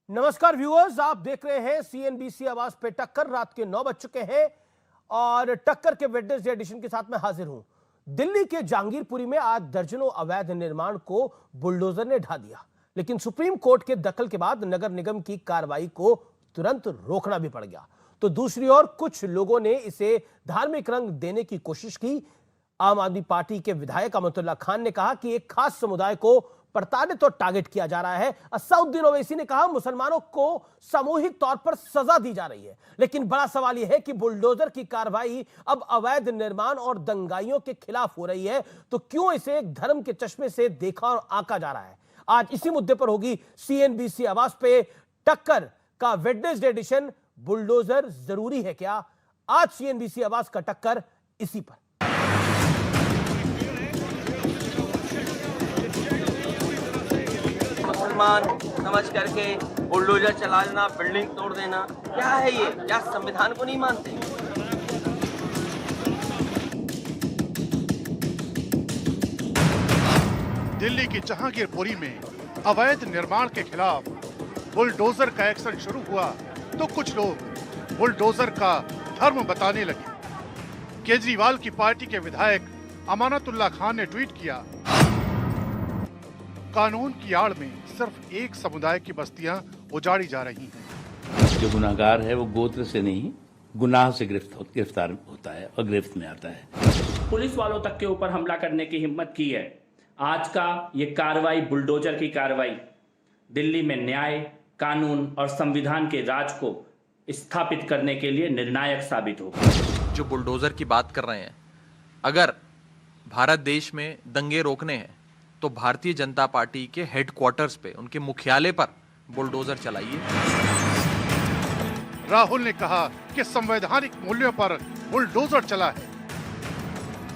नमस्कार व्यूअर्स, आप देख रहे हैं सीएनबीसी आवाज पे टक्कर। रात के 9 बज चुके हैं और टक्कर के वेडनेसडे एडिशन के साथ मैं हाजिर हूं। दिल्ली के जहांगीरपुरी में आज दर्जनों अवैध निर्माण को बुलडोजर ने ढा दिया, लेकिन सुप्रीम कोर्ट के दखल के बाद नगर निगम की कार्रवाई को तुरंत रोकना भी पड़ गया। तो दूसरी ओर कुछ लोगों ने इसे धार्मिक रंग देने की कोशिश की। आम आदमी पार्टी के विधायक अमतुल्ला खान ने कहा कि एक खास समुदाय को प्रताड़ित और टारगेट किया जा रहा है। असदुद्दीन ओवैसी ने कहा मुसलमानों को सामूहिक तौर पर सजा दी जा रही है। लेकिन बड़ा सवाल यह है कि बुलडोजर की कार्रवाई अब अवैध निर्माण और दंगाइयों के खिलाफ हो रही है, तो क्यों इसे एक धर्म के चश्मे से देखा और आंका जा रहा है? आज इसी मुद्दे पर होगी सीएनबीसी आवाज पे टक्कर का वेडनेसडे एडिशन। बुलडोजर जरूरी है क्या? आज सीएनबीसी आवाज का टक्कर इसी पर। मुसलमान समझ करके बुलडोजर चला देना, बिल्डिंग तोड़ देना, क्या है ये? क्या संविधान को नहीं मानते? दिल्ली की जहांगीरपुरी में अवैध निर्माण के खिलाफ बुलडोजर का एक्शन शुरू हुआ तो कुछ लोग बुलडोजर का धर्म बताने लगे। केजरीवाल की पार्टी के विधायक अमानतुल्लाह खान ने ट्वीट किया, कानून की आड़ में सिर्फ एक समुदाय की बस्तियां उजाड़ी जा रही हैं। जो गुनाहगार है वो गोत्र से नहीं, गुनाह से गिरफ्तार होता है और गिरफ्त में आता है। पुलिस वालों तक के ऊपर हमला करने की हिम्मत की है। आज का ये कार्रवाई, बुलडोजर की कार्रवाई, दिल्ली में न्याय, कानून और संविधान के राज को स्थापित करने के लिए निर्णायक साबित होगा। जो बुलडोजर की बात कर रहे हैं, अगर भारत देश में दंगे रोकने हैं तो भारतीय जनता पार्टी के हेडक्वार्टर्स पे, उनके मुख्यालय पर बुलडोजर चलाइए। राहुल ने कहा कि संवैधानिक मूल्यों पर बुलडोजर चला है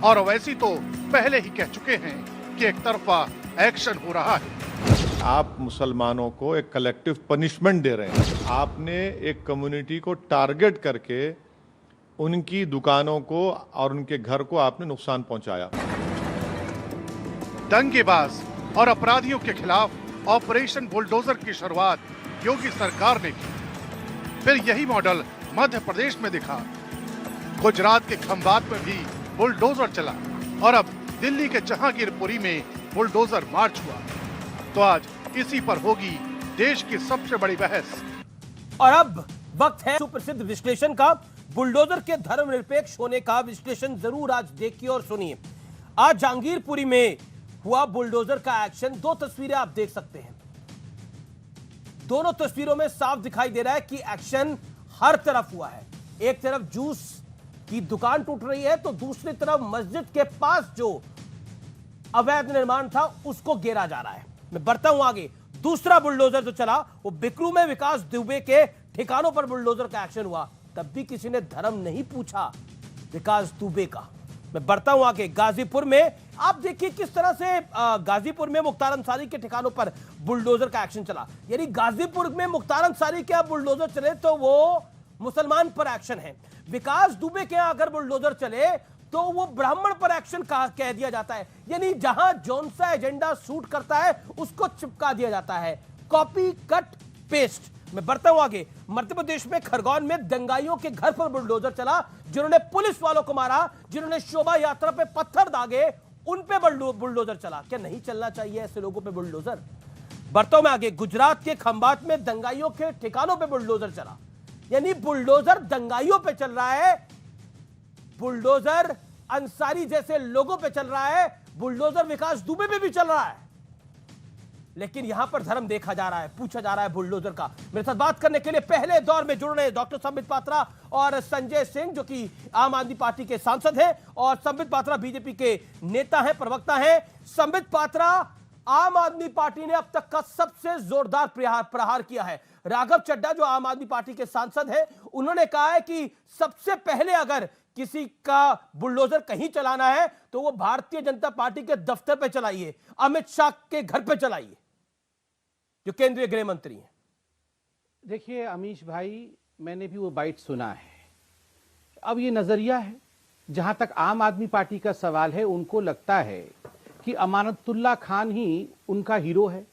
और ओवैसी तो पहले ही कह चुके हैं कि एक तरफा एक्शन हो रहा है। आप मुसलमानों को एक कलेक्टिव पनिशमेंट दे रहे हैं। आपने एक कम्युनिटी को टारगेट करके उनकी दुकानों को और उनके घर को आपने नुकसान पहुंचाया। दंगेबाज और अपराधियों के खिलाफ ऑपरेशन बुलडोजर की शुरुआत योगी सरकार ने की। फिर यही मॉडल मध्य प्रदेश में दिखा। गुजरात के खंभात में भी बुलडोजर चला और अब दिल्ली के जहांगीरपुरी में बुलडोजर मार्च हुआ। तो आज इसी पर होगी देश की सबसे बड़ी बहस। और अब वक्त है सुप्रसिद्ध विश्लेषण का। बुलडोजर के धर्मनिरपेक्ष होने का विश्लेषण जरूर आज देखिए और सुनिए। आज जहांगीरपुरी में हुआ बुलडोजर का एक्शन। दो तस्वीरें आप देख सकते हैं। दोनों तस्वीरों में साफ दिखाई दे रहा है कि एक्शन हर तरफ हुआ है। एक तरफ जूस की दुकान टूट रही है तो दूसरी तरफ मस्जिद के पास जो अवैध निर्माण था उसको घेरा जा रहा है। मैं बढ़ता हूं आगे। दूसरा बुलडोजर जो चला वो बिकरू में विकास दुबे के ठिकानों पर बुलडोजर का एक्शन हुआ। तब भी किसी ने धर्म नहीं पूछा विकास दुबे का। मैं बढ़ता हूं आगे। गाजीपुर में आप देखिए किस तरह से गाजीपुर में मुख्तार अंसारी के ठिकानों पर बुलडोजर का एक्शन चला। यानी गाजीपुर में मुख्तार अंसारी के बुलडोजर चले तो वो मुसलमान पर एक्शन है। विकास दुबे के यहां अगर बुलडोजर चले तो वो ब्राह्मण पर एक्शन कह दिया जाता है। यानी जहां जौन सा एजेंडा सूट करता है उसको चिपका दिया जाता है। Copy cut paste. मैं बढ़ता हूं आगे। मध्य प्रदेश में खरगोन में दंगाइयों के घर पर बुलडोजर चला, जिन्होंने पुलिस वालों को मारा, जिन्होंने शोभा यात्रा पे पत्थर दागे, उन पे बुलडोजर चला। क्या नहीं चलना चाहिए ऐसे लोगों पे बुलडोजर? बढ़ता हूं मैं आगे। गुजरात के खंभात में दंगाइयों के ठिकानों पे बुलडोजर चला। यानी बुलडोजर दंगाइयों पे चल रहा है, बुलडोजर अंसारी जैसे लोगों पे चल रहा है, बुलडोजर विकास दुबे पे भी चल रहा है। लेकिन यहां पर धर्म देखा जा रहा है, पूछा जा रहा है बुलडोजर का। मेरे साथ बात करने के लिए पहले दौर में जुड़ रहे डॉक्टर संबित पात्रा और संजय सिंह, जो कि आम आदमी पार्टी के सांसद हैं, और संबित पात्रा बीजेपी के नेता हैं, प्रवक्ता हैं। संबित पात्रा, आम आदमी पार्टी ने अब तक का सबसे जोरदार प्रहार किया है। राघव चड्ढा जो आम आदमी पार्टी के सांसद हैं, उन्होंने कहा है कि सबसे पहले अगर किसी का बुलडोजर कहीं चलाना है तो वो भारतीय जनता पार्टी के दफ्तर पे चलाइए, अमित शाह के घर पे चलाइए, जो केंद्रीय गृह मंत्री हैं। देखिए अमीश भाई, मैंने भी वो बाइट सुना है। अब ये नजरिया है, जहां तक आम आदमी पार्टी का सवाल है, उनको लगता है कि अमानतुल्लाह खान ही उनका हीरो है,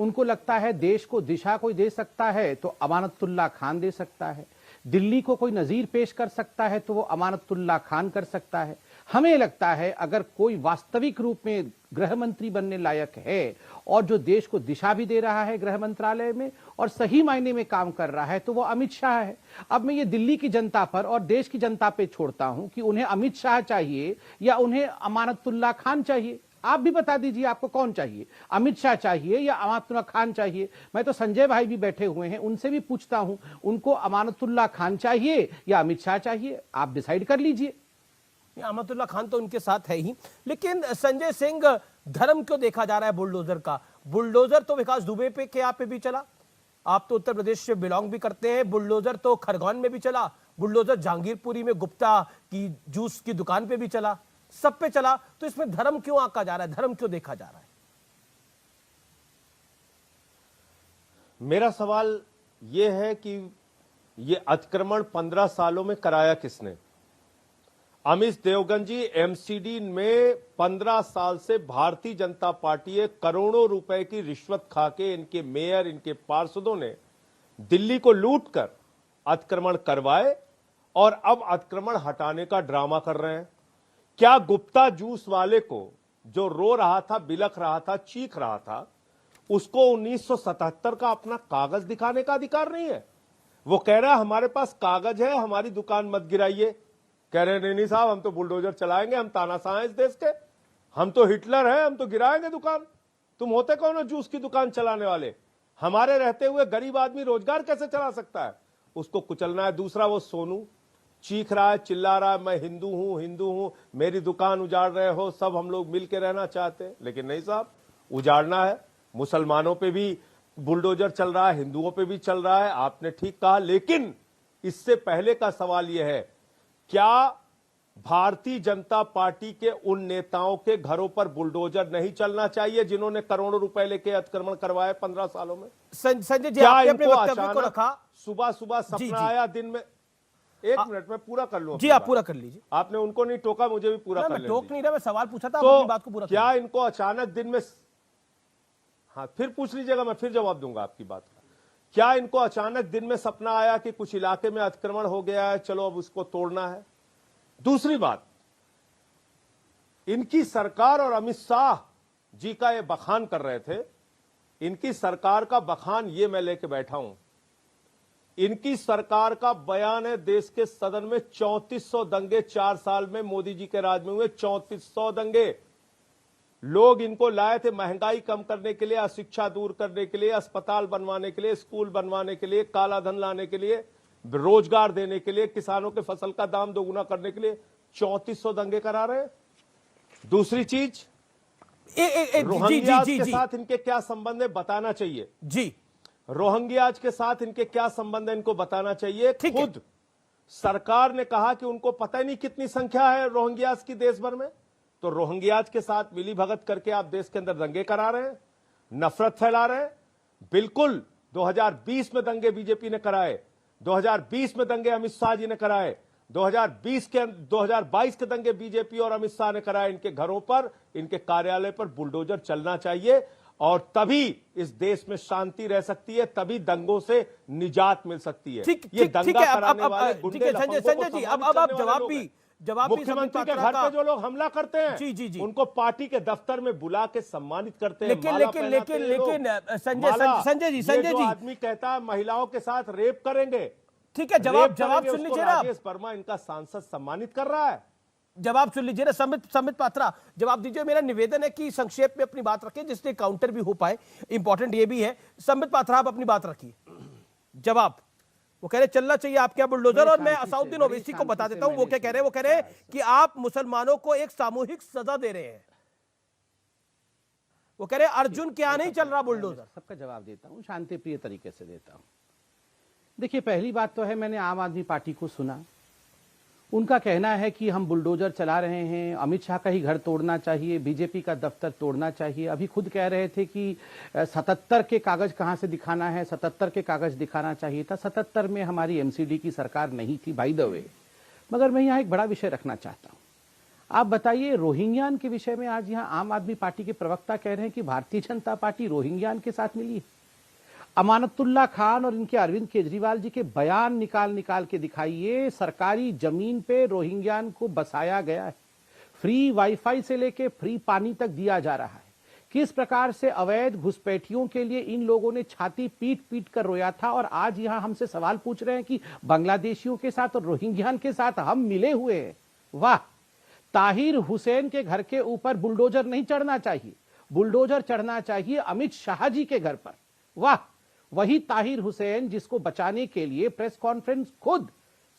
उनको लगता है देश को दिशा कोई दे सकता है तो अमानतुल्लाह खान दे सकता है, दिल्ली को कोई नजीर पेश कर सकता है तो वो अमानतुल्लाह खान कर सकता है। हमें लगता है अगर कोई वास्तविक रूप में गृह मंत्री बनने लायक है और जो देश को दिशा भी दे रहा है गृह मंत्रालय में और सही मायने में काम कर रहा है तो वो अमित शाह है। अब मैं ये दिल्ली की जनता पर और देश की जनता पे छोड़ता हूं कि उन्हें अमित शाह चाहिए या उन्हें अमानतुल्लाह खान चाहिए। आप भी बता दीजिए आपको कौन चाहिए, अमित शाह चाहिए या अमानतुल्लाह खान चाहिए। मैं तो संजय भाई भी बैठे हुए हैं, उनसे भी पूछता हूं उनको अमानतुल्लाह खान चाहिए या अमित शाह चाहिए, आप डिसाइड कर लीजिए। अमानतुल्लाह खान तो उनके साथ है ही, लेकिन संजय सिंह धर्म क्यों देखा जा रहा है बुलडोजर का? बुलडोजर तो विकास दुबे पे के यहाँ पे भी चला, आप तो उत्तर प्रदेश से बिलोंग भी करते हैं, बुलडोजर तो खरगोन में भी चला, बुलडोजर जहांगीरपुरी में गुप्ता की जूस की दुकान पे भी चला, सब पे चला। तो इसमें धर्म क्यों आंका जा रहा है, धर्म क्यों देखा जा रहा है? मेरा सवाल यह है कि यह अतिक्रमण 15 सालों में कराया किसने? अमित देवगन जी एमसीडी में 15 साल से भारतीय जनता पार्टी करोड़ों रुपए की रिश्वत खाके इनके मेयर, इनके पार्षदों ने दिल्ली को लूटकर अतिक्रमण करवाए और अब अतिक्रमण हटाने का ड्रामा कर रहे हैं। क्या गुप्ता जूस वाले को जो रो रहा था, बिलख रहा था, चीख रहा था, उसको 1977 का अपना कागज दिखाने का अधिकार नहीं है? वो कह रहा है हमारे पास कागज है, हमारी दुकान मत गिराइए। कह रहे नहीं साहब, हम तो बुलडोजर चलाएंगे, हम तानाशाह हैं इस देश के, हम तो हिटलर हैं, हम तो गिराएंगे दुकान। तुम होते कौन हो जूस की दुकान चलाने वाले? हमारे रहते हुए गरीब आदमी रोजगार कैसे चला सकता है? उसको कुचलना है। दूसरा, वो सोनू चीख रहा है, चिल्ला रहा है, मैं हिंदू हूं, मेरी दुकान उजाड़ रहे हो, सब हम लोग मिल के रहना चाहते हैं। लेकिन नहीं साहब, उजाड़ना है। मुसलमानों पे भी बुलडोजर चल रहा है, हिंदुओं पे भी चल रहा है, आपने ठीक कहा। लेकिन इससे पहले का सवाल यह है, क्या भारतीय जनता पार्टी के उन नेताओं के घरों पर बुलडोजर नहीं चलना चाहिए जिन्होंने करोड़ों रुपए लेके अतिक्रमण करवाए 15 सालों में? संजय जी, क्या आपने अपने इनको वक्तव्य को रखा? सुबह सुबह सपना आया, दिन में एक मिनट में पूरा कर लूं। जी आप पूरा कर लीजिए। आपने उनको नहीं टोका, मुझे भी पूरा कर मैं टोक नहीं रहा, मैं सवाल पूछा था, तो अपनी बात को पूरा क्या इनको अचानक दिन में, हाँ फिर पूछ लीजिएगा, मैं फिर जवाब दूंगा आपकी बात का। क्या इनको अचानक दिन में सपना आया कि कुछ इलाके में अतिक्रमण हो गया है, चलो अब उसको तोड़ना है? दूसरी बात, इनकी सरकार और अमित शाह जी का ये बखान कर रहे थे। इनकी सरकार का बखान ये मैं लेके बैठा हूं। इनकी सरकार का बयान है देश के सदन में 3400 दंगे 4 साल में मोदी जी के राज में हुए, 3400 दंगे। लोग इनको लाए थे महंगाई कम करने के लिए, अशिक्षा दूर करने के लिए, अस्पताल बनवाने के लिए, स्कूल बनवाने के लिए, काला धन लाने के लिए, रोजगार देने के लिए, किसानों के फसल का दाम दोगुना करने के लिए 3400 दंगे करा रहे हैं। दूसरी चीज, रोहिंग्याज के साथ इनके क्या संबंध है बताना चाहिए। जी, रोहिंग्याज के साथ इनके क्या संबंध है इनको बताना चाहिए। खुद सरकार ने कहा कि उनको पता ही नहीं कितनी संख्या है रोहिंग्याज की देश भर में, तो रोहिंग्याज के साथ मिली भगत करके आप देश के अंदर दंगे करा रहे हैं, नफरत फैला रहे हैं। बिल्कुल 2020 में दंगे बीजेपी ने कराए, 2020 में दंगे अमित शाह जी ने कराए, 2022 के दंगे बीजेपी और अमित शाह ने कराए। इनके घरों पर, इनके कार्यालय पर बुलडोजर चलना चाहिए और तभी इस देश में शांति रह सकती है, तभी दंगों से निजात मिल सकती है। ये दंगा कराने वाले गुंडे संजय जी, अब आप जवाब भी मुख्यमंत्री के घर पे जो लोग हमला करते हैं, जी, उनको पार्टी के दफ्तर में बुला के सम्मानित करते हैं। लेकिन संजय जी, आदमी कहता है महिलाओं के साथ रेप करेंगे, ठीक है, जवाब सुन लीजिए ना। राजेश वर्मा इनका सांसद सम्मानित कर रहा है, जवाब सुन लीजिए ना। संबित पात्रा जवाब दीजिए। मेरा निवेदन है कि संक्षेप में अपनी बात रखें जिससे काउंटर भी हो पाए, इंपॉर्टेंट ये भी है। संबित पात्रा आप अपनी बात रखिए, जवाब। वो कह रहे चलना चाहिए आपके यहाँ बुलडोजर, और मैं असाउद्दीन ओवैसी को बता देता हूं वो क्या कह रहे हैं। वो कह रहे हैं कि आप मुसलमानों को एक सामूहिक सजा दे रहे हैं। वो कह रहे हैं अर्जुन क्या नहीं चल रहा बुलडोजर। सबका जवाब देता हूं, शांति प्रिय तरीके से देता हूं। देखिए, पहली बात तो है, मैंने आम आदमी पार्टी को सुना, उनका कहना है कि हम बुलडोजर चला रहे हैं, अमित शाह का ही घर तोड़ना चाहिए, बीजेपी का दफ्तर तोड़ना चाहिए। अभी खुद कह रहे थे कि 77 के कागज कहां से दिखाना है, 77 के कागज दिखाना चाहिए था। 77 में हमारी एमसीडी की सरकार नहीं थी, बाय द वे। मगर मैं यहां एक बड़ा विषय रखना चाहता हूं। आप बताइए, रोहिंग्यान के विषय में आज यहां आम आदमी पार्टी के प्रवक्ता कह रहे हैं कि भारतीय जनता पार्टी रोहिंग्यान के साथ मिली है। अमानतुल्लाह खान और इनके अरविंद केजरीवाल जी के बयान निकाल निकाल के दिखाइए। सरकारी जमीन पे रोहिंग्यान को बसाया गया है, फ्री वाईफाई से लेके फ्री पानी तक दिया जा रहा है। किस प्रकार से अवैध घुसपैठियों के लिए इन लोगों ने छाती पीट पीट कर रोया था, और आज यहां हमसे सवाल पूछ रहे हैं कि बांग्लादेशियों के साथ और रोहिंग्यान के साथ हम मिले हुए हैं। वाह! ताहिर हुसैन के घर के ऊपर बुलडोजर नहीं चढ़ना चाहिए, बुलडोजर चढ़ना चाहिए अमित शाह जी के घर पर। वाह! वही ताहिर हुसैन जिसको बचाने के लिए प्रेस कॉन्फ्रेंस खुद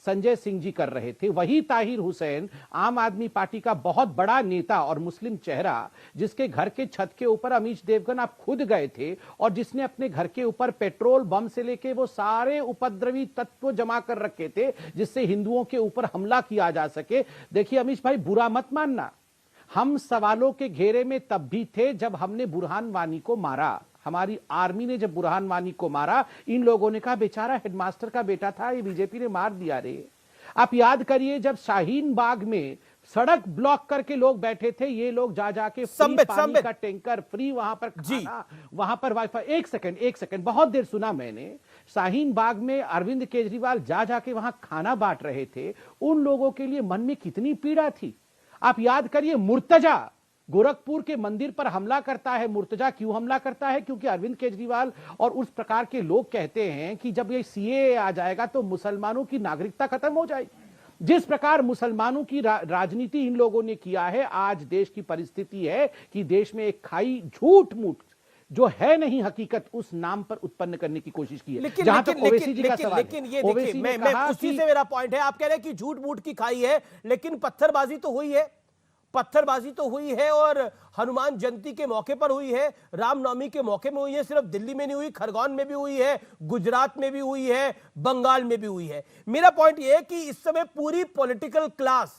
संजय सिंह जी कर रहे थे, वही ताहिर हुसैन आम आदमी पार्टी का बहुत बड़ा नेता और मुस्लिम चेहरा, जिसके घर के छत के ऊपर अमीश देवगन आप खुद गए थे और जिसने अपने घर के ऊपर पेट्रोल बम से लेके वो सारे उपद्रवी तत्व जमा कर रखे थे जिससे हिंदुओं के ऊपर हमला किया जा सके। देखिए अमीश भाई, बुरा मत मानना, हम सवालों के घेरे में तब भी थे जब हमने बुरहान वानी को मारा। हमारी आर्मी ने जब बुरहान वानी को मारा, इन लोगों ने कहा बेचारा हेडमास्टर का बेटा था, ये बीजेपी ने मार दिया रे। आप याद करिए, जब शाहीन बाग में सड़क ब्लॉक करके लोग बैठे थे, ये लोग जा जाके फ्री पानी का टैंकर, फ्री वहां पर खाना, वहां पर वाईफाई। एक सेकंड, बहुत देर सुना मैंने। शाहीन बाग में अरविंद केजरीवाल जा जाके वहां खाना बांट रहे थे। उन लोगों के लिए मन में कितनी पीड़ा थी। आप याद करिए, मुर्तजा गोरखपुर के मंदिर पर हमला करता है। मुर्तजा क्यों हमला करता है? क्योंकि अरविंद केजरीवाल और उस प्रकार के लोग कहते हैं कि जब ये सीएए आ जाएगा तो मुसलमानों की नागरिकता खत्म हो जाएगी। जिस प्रकार मुसलमानों की राजनीति इन लोगों ने किया है, आज देश की परिस्थिति है कि देश में एक खाई झूठ मूठ जो है नहीं हकीकत, उस नाम पर उत्पन्न करने की कोशिश की है। लेकिन ये देखिए, मैं उसी से मेरा पॉइंट है। आप कह रहे हैं कि झूठ मूठ की खाई है, लेकिन पत्थरबाजी तो हुई है, पत्थरबाजी तो हुई है, और हनुमान जयंती के मौके पर हुई है, रामनवमी के मौके में हुई है। सिर्फ दिल्ली में नहीं हुई, खरगोन में भी हुई है, गुजरात में भी हुई है, बंगाल में भी हुई है। मेरा पॉइंट यह है कि इस समय पूरी पॉलिटिकल क्लास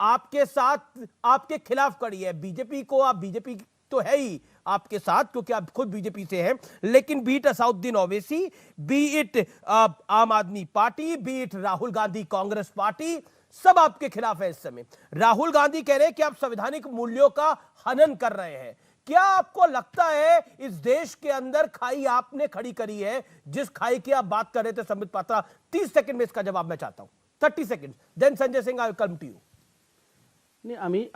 आपके साथ, आपके खिलाफ खड़ी है। बीजेपी को, आप बीजेपी तो है ही आपके साथ क्योंकि आप खुद बीजेपी से हैं, लेकिन B it Asaduddin Owaisi, B it आम आदमी party, B it Rahul Gandhi Congress party, सब आपके खिलाफ है इस समय। राहुल गांधी कह रहे हैं कि आप संवैधानिक मूल्यों का हनन कर रहे हैं। क्या आपको लगता है इस देश के अंदर खाई आपने खड़ी करी है, जिस खाई की आप बात कर रहे थे संबित पात्रा? 30 सेकंड में इसका जवाब मैं चाहता हूं, 30 second, then Sanjay Singh, I will come to you. नहीं,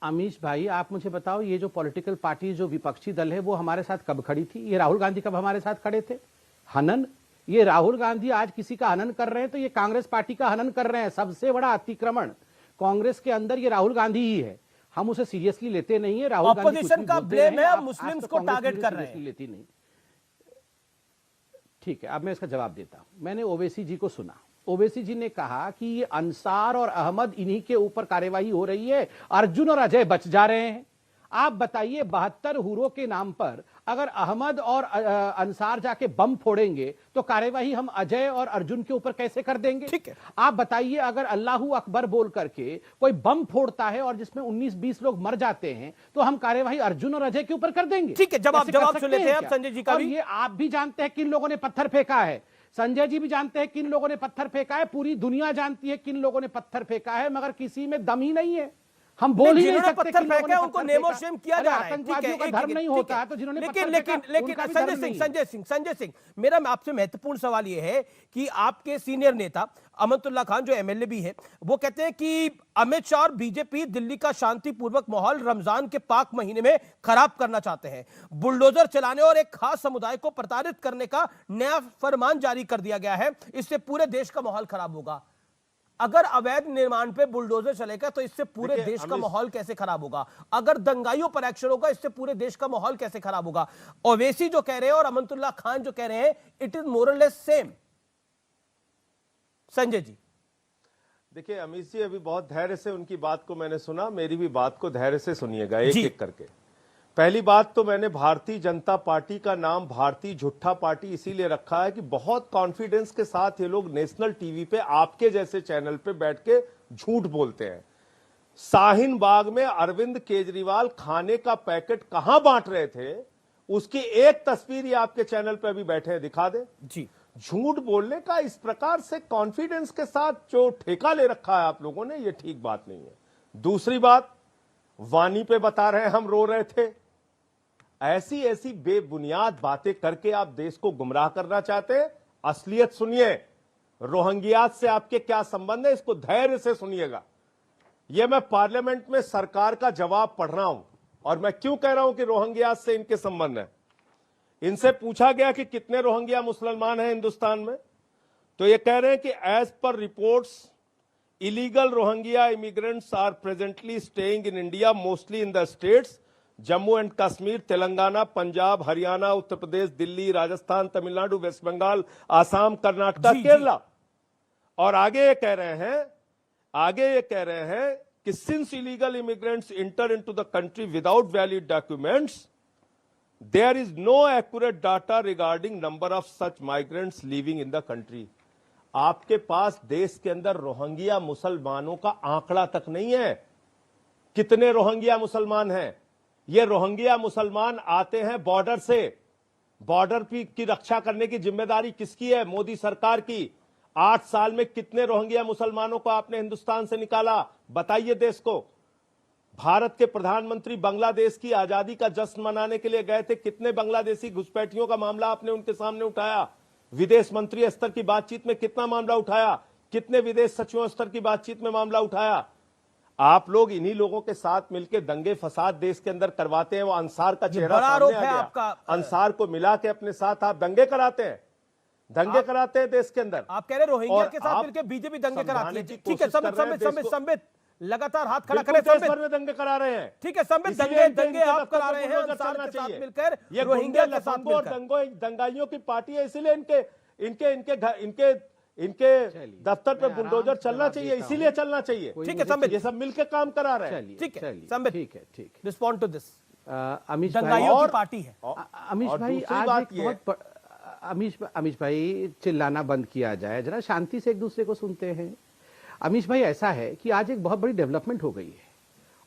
अमीश भाई, आप मुझे बताओ, ये जो पॉलिटिकल पार्टी, जो विपक्षी दल है, वो हमारे साथ कब खड़ी थी? ये राहुल गांधी कब हमारे साथ खड़े थे? हनन, ये राहुल गांधी आज किसी का हनन कर रहे हैं तो ये कांग्रेस पार्टी का हनन कर रहे हैं। सबसे बड़ा अतिक्रमण कांग्रेस के अंदर ये राहुल गांधी ही है। हम उसे सीरियसली लेते नहीं है। राहुल गांधी ऑपोजिशन का ब्लेम है, मुस्लिम्स को टारगेट कर रहे हैं। लेती नहीं। ठीक है, अब मैं इसका जवाब देता हूं। मैंने ओवैसी जी को सुना, ओवैसी जी ने कहा कि ये अंसार और अहमद, इन्हीं के ऊपर कार्यवाही हो रही है, अर्जुन और अजय बच जा रहे हैं। आप बताइए, 72 हुरों के नाम पर अगर अहमद और अंसार जाके बम फोड़ेंगे तो कार्यवाही हम अजय और अर्जुन के ऊपर कैसे कर देंगे? ठीक है। आप बताइए, अगर अल्लाहू अकबर बोल करके कोई बम फोड़ता है और जिसमें 19-20 लोग मर जाते हैं तो हम कार्यवाही अर्जुन और अजय के ऊपर कर देंगे? ठीक है, जवाब सुन लेते हैं आप संजय जी का भी। ये आप भी जानते हैं किन लोगों ने पत्थर फेंका है, संजय जी भी जानते हैं किन लोगों ने पत्थर फेंका है, पूरी दुनिया जानती है किन लोगों ने पत्थर फेंका है, मगर किसी में दम ही नहीं है। हम बोल ही नहीं सकते पत्थर फेंका है उनको नेमो शेम किया जा रहा है। आतंकवादियों का धर्म नहीं होता है तो जिन्होंने लेकिन संजय सिंह, मेरा आपसे महत्वपूर्ण सवाल यह है कि आपके सीनियर नेता अमनतुल्लाह खान, जो एमएलए भी है, वो कहते हैं कि अमित शाह और बीजेपी दिल्ली का शांतिपूर्वक माहौल रमजान के पाक महीने में खराब करना चाहते हैं। बुलडोजर चलाने और एक खास समुदाय को प्रताड़ित करने का नया फरमान जारी कर दिया गया है। इससे पूरे देश का माहौल खराब होगा। अगर अवैध निर्माण पे बुलडोजर चलेगा तो इससे पूरे देश का माहौल कैसे खराब होगा? अगर दंगाइयों पर एक्शन होगा, इससे पूरे देश का माहौल कैसे खराब होगा? ओवैसी जो कह रहे हैं और अमनतुल्लाह खान जो कह रहे हैं, इट इज मोर और लेस सेम। संजय जी, देखिए अमित जी, अभी बहुत धैर्य से उनकी बात को मैंने सुना, मेरी भी बात को धैर्य से सुनिएगा एक एक करके। पहली बात तो मैंने भारतीय जनता पार्टी का नाम भारतीय झूठा पार्टी इसीलिए रखा है कि बहुत कॉन्फिडेंस के साथ ये लोग नेशनल टीवी पे आपके जैसे चैनल पे बैठ के झूठ बोलते हैं। शाहीन बाग में अरविंद केजरीवाल खाने का पैकेट कहां बांट रहे थे, उसकी एक तस्वीर ये आपके चैनल पे अभी बैठे हैं, दिखा दे जी। झूठ बोलने का इस प्रकार से कॉन्फिडेंस के साथ जो ठेका ले रखा है आप लोगों ने, ये ठीक बात नहीं है। दूसरी बात, वानी पे बता रहे हैं हम रो रहे थे। ऐसी ऐसी बेबुनियाद बातें करके आप देश को गुमराह करना चाहते हैं। असलियत सुनिए, रोहिंग्यास से आपके क्या संबंध है, इसको धैर्य से सुनिएगा। यह मैं पार्लियामेंट में सरकार का जवाब पढ़ रहा हूं, और मैं क्यों कह रहा हूं कि रोहिंग्यास से इनके संबंध है। इनसे पूछा गया कि कितने रोहिंग्या मुसलमान हैं हिंदुस्तान में, तो ये कह रहे हैं कि as per reports illegal Rohingya immigrants are presently staying in India, mostly in the states Jammu and Kashmir, Telangana, Punjab, Haryana, Uttar Pradesh, Delhi, Rajasthan, Tamil Nadu, west Bengal, Assam, Karnataka, Kerala. और आगे ये कह रहे हैं कि since illegal immigrants enter into the country without valid documents, there is no accurate data regarding number of such migrants living in the country. आपके पास देश के अंदर रोहिंग्या मुसलमानों का आंकड़ा तक नहीं है। कितने रोहिंग्या मुसलमान हैं? ये रोहिंग्या मुसलमान आते हैं बॉर्डर से। बॉर्डर की रक्षा करने की जिम्मेदारी किसकी है? मोदी सरकार की। 8 साल में कितने रोहिंग्या मुसलमानों को आपने हिंदुस्तान से निकाला? बताइए देश को। भारत के प्रधानमंत्री बांग्लादेश की आजादी का जश्न मनाने के लिए गए थे। कितने बांग्लादेशी घुसपैठियों का मामला आपने उनके सामने उठाया? विदेश मंत्री स्तर की बातचीत में कितना मामला उठाया? कितने विदेश सचिवों स्तर की बातचीत में मामला उठाया? आप लोग इन्हीं लोगों के साथ मिलकर दंगे फसाद देश के अंदर करवाते हैं। वो अंसार का चेहरा सामने आ गया। अंसार को मिला के अपने साथ आप दंगे कराते हैं, कराते हैं देश के अंदर। आप कह रहे रोहिंग्या के साथ मिलकर बीजेपी दंगे कराती है। ठीक है, संबित लगातार हाथ खड़ा करें। संबित में दंगे करा रहे हैं। ठीक है, संबित दंगे आप करा रहे हैं अंसार के साथ मिलकर, ये रोहिंग्या के साथ मिलकर। दंगाइयों की पार्टी है, इसीलिए इनके दफ्तर पे बुलडोजर चलना चाहिए, इसीलिए चलना चाहिए। ठीक है संबित, ये सब मिलकर काम करा रहे हैं। ठीक है संबित, ठीक। Respond to this. अमीश दंगाइयों की पार्टी है। अमीश भाई, आज अमीश भाई, चिल्लाना बंद किया जाए, जरा शांति से एक दूसरे को सुनते हैं। अमीश भाई, ऐसा है कि आज एक बहुत बड़ी डेवलपमेंट हो गई है,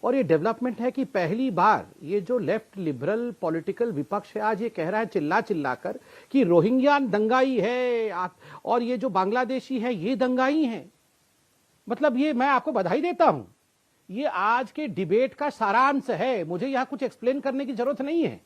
और ये डेवलपमेंट है कि पहली बार ये जो लेफ्ट लिबरल पॉलिटिकल विपक्ष है, आज ये कह रहा है चिल्ला कर कि रोहिंग्या दंगाई है और ये जो बांग्लादेशी है ये दंगाई हैं। मतलब ये, मैं आपको बधाई देता हूं, ये आज के डिबेट का सारांश है। मुझे यहां कुछ एक्सप्लेन करने की जरूरत नहीं है।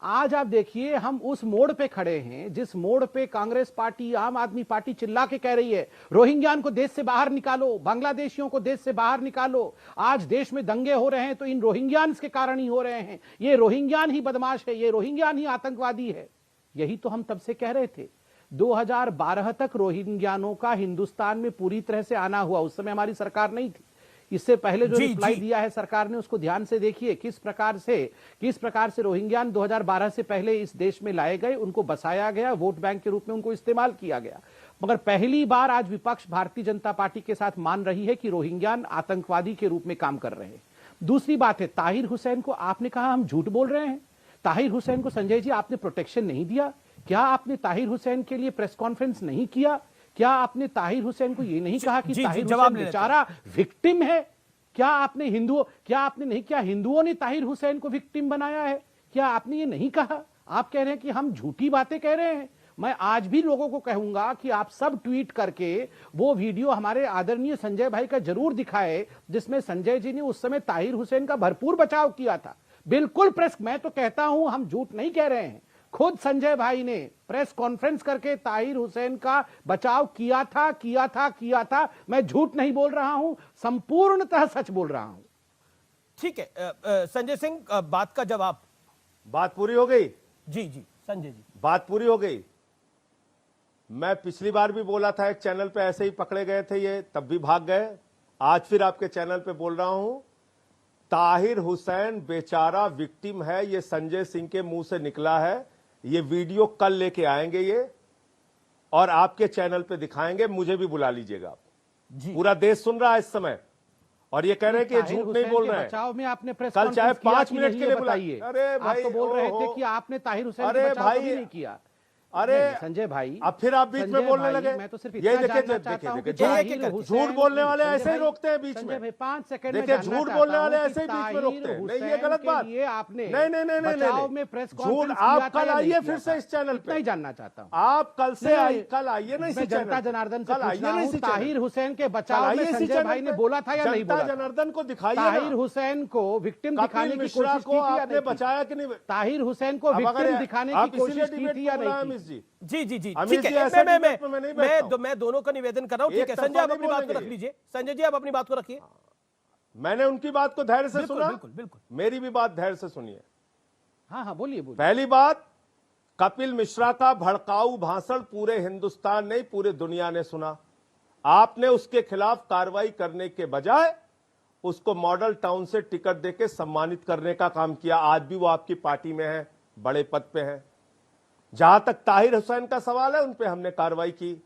आज आप देखिए, हम उस मोड़ पे खड़े हैं जिस मोड़ पे कांग्रेस पार्टी, आम आदमी पार्टी चिल्ला के कह रही है रोहिंग्यान को देश से बाहर निकालो, बांग्लादेशियों को देश से बाहर निकालो। आज देश में दंगे हो रहे हैं तो इन रोहिंग्यान्स के कारण ही हो रहे हैं। ये रोहिंग्यान ही बदमाश है, ये रोहिंग्यान ही आतंकवादी है। यही तो हम तब से कह रहे थे। 2012 तक रोहिंग्यानों का हिंदुस्तान में पूरी तरह से आना हुआ, उस समय हमारी सरकार नहीं थी। इससे पहले जो रिप्लाई दिया है सरकार ने, उसको ध्यान से देखिए, किस प्रकार से रोहिंग्यान 2012 से पहले इस देश में लाए गए, उनको बसाया गया, वोट बैंक के रूप में उनको इस्तेमाल किया गया। मगर पहली बार आज विपक्ष भारतीय जनता पार्टी के साथ मान रही है कि रोहिंग्यान आतंकवादी के रूप में काम कर रहे हैं। दूसरी बात है, ताहिर हुसैन को आपने कहा हम झूठ बोल रहे हैं। ताहिर हुसैन को संजय जी आपने प्रोटेक्शन नहीं दिया। क्या आपने ताहिर हुसैन के लिए प्रेस कॉन्फ्रेंस नहीं किया? क्या आपने ताहिर हुसैन को ये नहीं कहा कि ताहिर हुसैन बेचारा विक्टिम है? क्या आपने हिंदुओं ने ताहिर हुसैन को विक्टिम बनाया है? क्या आपने ये नहीं कहा? आप कह रहे हैं कि हम झूठी बातें कह रहे हैं। मैं आज भी लोगों को कहूंगा कि आप सब ट्वीट करके वो वीडियो हमारे आदरणीय संजय भाई का जरूर दिखाए, जिसमें संजय जी ने उस समय ताहिर हुसैन का भरपूर बचाव किया था। बिल्कुल प्रेस, मैं तो कहता हूं हम झूठ नहीं कह रहे हैं, खुद संजय भाई ने प्रेस कॉन्फ्रेंस करके ताहिर हुसैन का बचाव किया था। मैं झूठ नहीं बोल रहा हूं, संपूर्णतः सच बोल रहा हूं। ठीक है संजय सिंह, बात का जवाब। बात पूरी हो गई? जी संजय जी, बात पूरी हो गई। मैं पिछली बार भी बोला था, एक चैनल पे ऐसे ही पकड़े गए थे ये, तब भी भाग गए। आज फिर आपके चैनल पे बोल रहा हूं, ताहिर हुसैन बेचारा विक्टिम है, ये संजय सिंह के मुंह से निकला है। ये वीडियो कल लेके आएंगे ये, और आपके चैनल पे दिखाएंगे। मुझे भी बुला लीजिएगा आप। पूरा देश सुन रहा है इस समय, और ये कह रहे हैं कि ये झूठ नहीं बोल रहे हैं। बचाव में आपने प्रेस कल चाहे 5 मिनट के लिए बुलाइए। अरे भाई, आप तो बोल रहे थे कि आपने ताहिर हुसैन का बचाव कभी नहीं किया। अरे संजय भाई, अब फिर आप बीच संजय में बोलने भाई, लगे। मैं तो सिर्फ ये इतना देखिए जानना चाहता हूं कि देखिए ताहिर हुसैन- झूठ बोलने वाले संजय ऐसे ही भाई- रोकते हैं बीच संजय में। भाई 5 सेकंड में देखिए जानना झूठ चाहता बोलने हूं वाले कि ऐसे ही बीच में ताहिर रोकते हैं। नहीं, ये हुसैन गलत के बात। लिए आपने नहीं बचाव में प्रेस झूठ कॉन्फ्रेंस आप किया था कल या नहीं आइए किया फिर से था? इस चैनल इतना पे। ही जानना चाहता हूं। आप कल से नहीं, आई, कल आइए ना इसी मैं चैनल जनता पे। जनार्दन से कल पूछ आइए रहा ना हूं, इसी चैनल ताहिर पे। हुसैन के कल बचाव में आइए इसी संजय चैनल भाई ने पे। बोला था या नहीं जनता बोला था? जनार्दन को दिखाइए ताहिर ना। हुसैन को विक्टिम दिखाने कपिल की मिश्रा कोशिश की को थी या आपने नहीं की? बचाया कि नहीं? ताहिर हुसैन को अब विक्टिम अगर दिखाने आप की इसीलिए कोशिश की डिबेट थी या बोल रहे हैं, नहीं अमित की? जी। जी अमित ठीक जी, है। ऐसे डिबेट में मैं नहीं बैठता हूं। मैं दोनों का निवेदन कर रहा हूं। ठीक है एक संजय, आप तरफा अपनी नहीं बात को रख बोलेंगे। लीजिए। संजय जी, आप अपनी बात को रखिए। मैंने उनकी बात को धैर्य से बिल्कुल, सुना। बिल्कुल, बिल्कुल। मेरी भी बात धैर्य से सुनिए। हाँ, बोलिए। पहली बात, कपिल मिश्रा का भड़काऊ भाषण पूरे हिंदुस्तान नहीं पूरे दुनिया ने सुना। आपने उसके खिलाफ कार्रवाई करने के बजाय उसको मॉडल टाउन से टिकट देके सम्मानित करने का काम किया। आज भी वो आपकी पार्टी में है, बड़े पद पे है। जहां तक ताहिर हुसैन का सवाल है, उन पे हमने कार्रवाई की।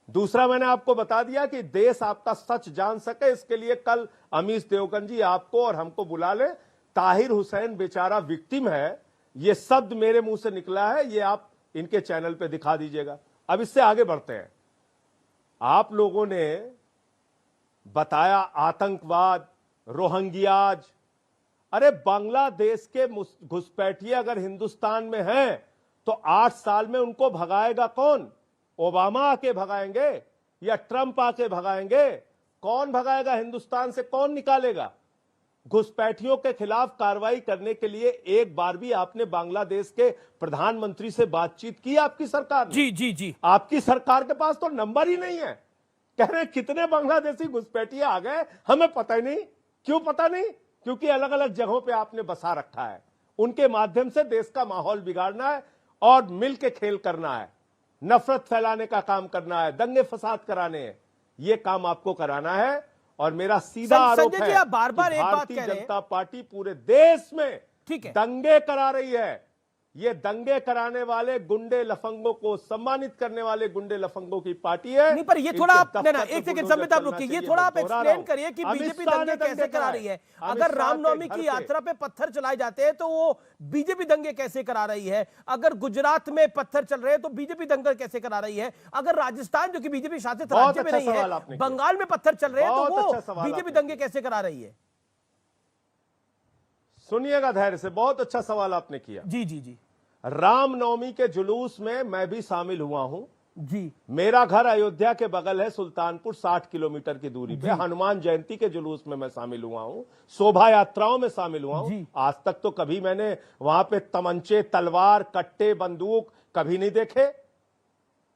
दूसरा, मैंने आपको बता दिया कि देश आपका सच जान सके, इसके लिए कल अमीश देवगन जी आपको और हमको बुला ले। ताहिर हुसैन बेचारा विक्टिम है, ये शब्द मेरे मुंह से निकला है, ये आप इनके चैनल पे दिखा दीजिएगा। अब इससे आगे बढ़ते हैं। आप लोगों ने बताया आतंकवाद, रोहिंग्याज। अरे बांग्लादेश के घुसपैठिए अगर हिंदुस्तान में हैं तो 8 साल में उनको भगाएगा कौन? ओबामा आके भगाएंगे या ट्रंप आके भगाएंगे? कौन भगाएगा? हिंदुस्तान से कौन निकालेगा? घुसपैठियों के खिलाफ कार्रवाई करने के लिए एक बार भी आपने बांग्लादेश के प्रधानमंत्री से बातचीत की? आपकी सरकार ने? जी। आपकी सरकार के पास तो नंबर ही नहीं है। कह रहे कितने बांग्लादेशी घुसपैठिए आ गए, हमें पता ही नहीं। क्यों पता नहीं? क्योंकि अलग अलग जगहों पे आपने बसा रखा है। उनके माध्यम से देश का माहौल बिगाड़ना है और मिलके खेल करना है, नफरत फैलाने का काम करना है, दंगे फसाद कराने हैं। ये काम आपको कराना है। और मेरा सीधा आरोप संजय जी, है आप बार-बार कि एक बात भारतीय कह रहे हैं। जनता पार्टी पूरे देश में ठीक है। दंगे करा रही है। ये दंगे कराने वाले गुंडे लफंगों को सम्मानित करने वाले गुंडे लफंगों की पार्टी है। नहीं, पर ये थोड़ा आप इनके ना दफ्तर एक पे सेकंड बुलडोजर संबित आप चलना रुकिए। ये चाहिए। थोड़ा आप मैं दोहरा रहा एक्सप्लेन हूं। करिए कि अमित बीजेपी शाह ने दंगे कैसे करा रही है। अमित अगर शाह के रामनवमी घर की पे- यात्रा पे पत्थर चलाए जाते हैं तो वो बीजेपी दंगे कैसे करा रही है? अगर गुजरात में पत्थर चल रहे हैं तो बीजेपी दंगे कैसे करा रही है? अगर राजस्थान जो कि बीजेपी शासित बहुत राज्य में अच्छा नहीं सवाल है, आपने किया। बंगाल में पत्थर चल रहे हैं तो बहुत अच्छा सवाल वो बीजेपी आपने दंगे कैसे करा रही है? सुनिएगा धैर्य से, बहुत अच्छा सवाल आपने किया। जी। रामनवमी के जुलूस में मैं भी शामिल हुआ हूं। जी। मेरा घर अयोध्या के बगल है, सुल्तानपुर, 60 किलोमीटर की दूरी पे। हनुमान जयंती के जुलूस में मैं शामिल हुआ हूं, शोभा यात्राओं में शामिल हुआ हूं। आज तक तो कभी मैंने वहां पे तमंचे, तलवार, कट्टे, बंदूक कभी नहीं देखे।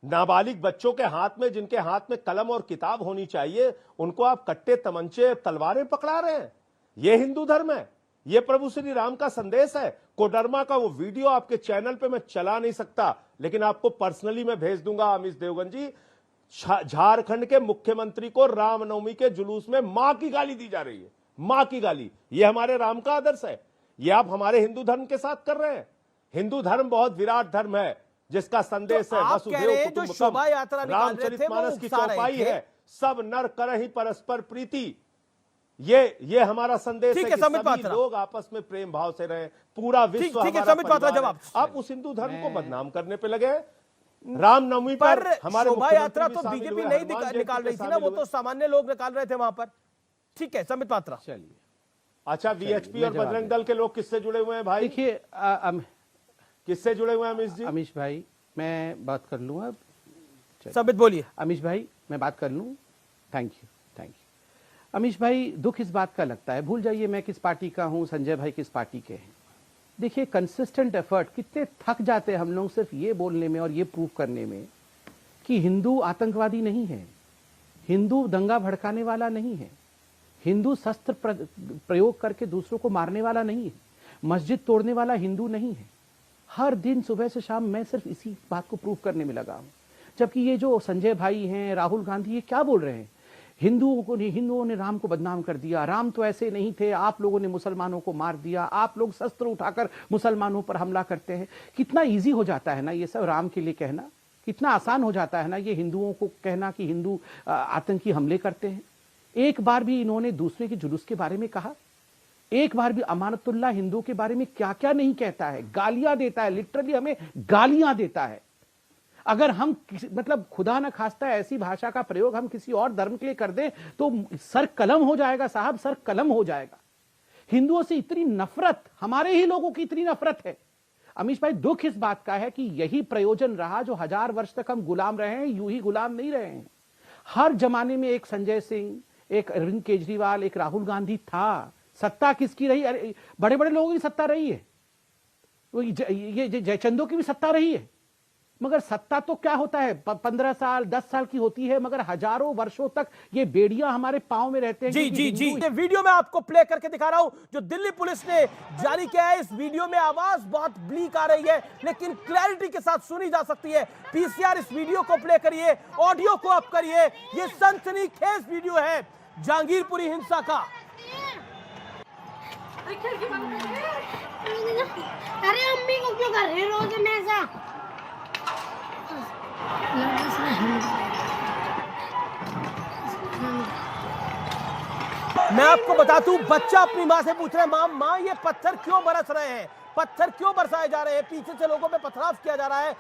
नाबालिग बच्चों के हाथ में, जिनके हाथ में कलम और किताब होनी चाहिए, उनको आप कट्टे, तमंचे, तलवारें पकड़ा रहे हैं। ये हिंदू धर्म है? ये प्रभु श्री राम का संदेश है? कोडरमा का वो वीडियो आपके चैनल पे मैं चला नहीं सकता, लेकिन आपको पर्सनली मैं भेज दूंगा। अमीश देवगन जी, झारखंड के मुख्यमंत्री को रामनवमी के जुलूस में मां की गाली दी जा रही है। मां की गाली। ये हमारे राम का आदर्श है? ये आप हमारे हिंदू धर्म के साथ कर रहे हैं? हिंदू धर्म बहुत विराट धर्म है, जिसका संदेश तो है आप कह रहे हैं जो शोभा यात्रा निकाल रहे थे, वो रामचरितमानस की उकसा रहे चौपाई थे। है, सब नर करहि परस्पर प्रीति। ये हमारा संदेश है ठीक है, कि समित सभी पात्रा। लोग आपस में प्रेम भाव से रहें। पूरा विश्व ठीक है, हमारा समित पात्रा, परिवार जवाब। है। आप उस हिंदू धर्म को बदनाम करने पे लगे हैं। रामनवमी पर पर हमारे शोभा मुख्यमंत्री यात्रा भी तो शामिल बीजेपी हुए, नहीं हनुमान जयंती निकाल पे रही थी ना, शामिल वो हुए। तो सामान्य लोग निकाल रहे थे वहां पर। ठीक है संबित पात्रा। चलिए, अच्छा, वीएचपी मैं और जवाब बजरंग दल के लोग किससे जुड़े हुए हैं भाई? देखिए किससे जुड़े हुए हैं अमीश जी? अमीश भाई, मैं बात कर लूँ अब। संबित बोलिए। अमीश भाई, मैं बात कर लूँ? Thank you. अमीश भाई, दुख इस बात का लगता है, भूल जाइए मैं किस पार्टी का हूं, संजय भाई किस पार्टी के हैं। देखिए, कंसिस्टेंट एफर्ट, कितने थक जाते हैं हम लोग सिर्फ ये बोलने में और ये प्रूव करने में कि हिंदू आतंकवादी नहीं है, हिंदू दंगा भड़काने वाला नहीं है, हिंदू शस्त्र प्रयोग करके दूसरों को मारने वाला नहीं है, मस्जिद तोड़ने वाला हिंदू नहीं है। हर दिन सुबह से शाम मैं सिर्फ इसी बात को प्रूव करने में लगा हूं। जबकि ये जो संजय भाई हैं, राहुल गांधी, ये क्या बोल रहे हैं? हिंदुओं ने राम को बदनाम कर दिया, राम तो ऐसे नहीं थे, आप लोगों ने मुसलमानों को मार दिया, आप लोग शस्त्र उठाकर मुसलमानों पर हमला करते हैं। कितना इजी हो जाता है ना ये सब राम के लिए कहना, कितना आसान हो जाता है ना ये हिंदुओं को कहना कि हिंदू आतंकी हमले करते हैं। एक बार भी इन्होंने दूसरे के जुलूस के बारे में कहा? एक बार भी अमानतुल्लाह हिंदू के बारे में क्या क्या नहीं कहता है, गालियां देता है, लिटरली हमें गालियां देता है। अगर हम मतलब खुदा न खास्ता ऐसी भाषा का प्रयोग हम किसी और धर्म के लिए कर दें तो सर कलम हो जाएगा साहब, सर कलम हो जाएगा। हिंदुओं से इतनी नफरत, हमारे ही लोगों की इतनी नफरत है। अमीश भाई, दुख इस बात का है कि यही प्रयोजन रहा जो 1000 वर्ष तक हम गुलाम रहे हैं। यूं ही गुलाम नहीं रहे हैं। हर जमाने में एक संजय सिंह, एक अरविंद केजरीवाल, एक राहुल गांधी था। सत्ता किसकी रही? अरे बड़े बड़े लोगों की सत्ता रही है, ये जयचंदों की भी सत्ता रही है, मगर सत्ता तो क्या होता है 15 साल 10 साल की होती है, मगर हजारों वर्षों तक ये बेड़ियां हमारे पांव में रहते हैं। जी जी जी, ये वीडियो में आपको प्ले करके दिखा रहा हूं जो दिल्ली पुलिस ने जारी किया है। इस वीडियो में आवाज बहुत ब्लीक आ रही है लेकिन क्लैरिटी के साथ सुनी जा सकती है। पीसीआर इस वीडियो को प्ले करिए, ऑडियो को अप करिए। ये सनसनीखेज वीडियो है जहांगीरपुरी हिंसा का। अरे अम्मी को क्यों कर रहे रोज में ऐसा? मैं आपको बता दूं, बच्चा अपनी माँ से पूछ रहा है, माँ ये पत्थर क्यों बरस रहे हैं, पत्थर क्यों बरसाए जा रहे हैं? पीछे से लोगों पे पथराव किया जा रहा है।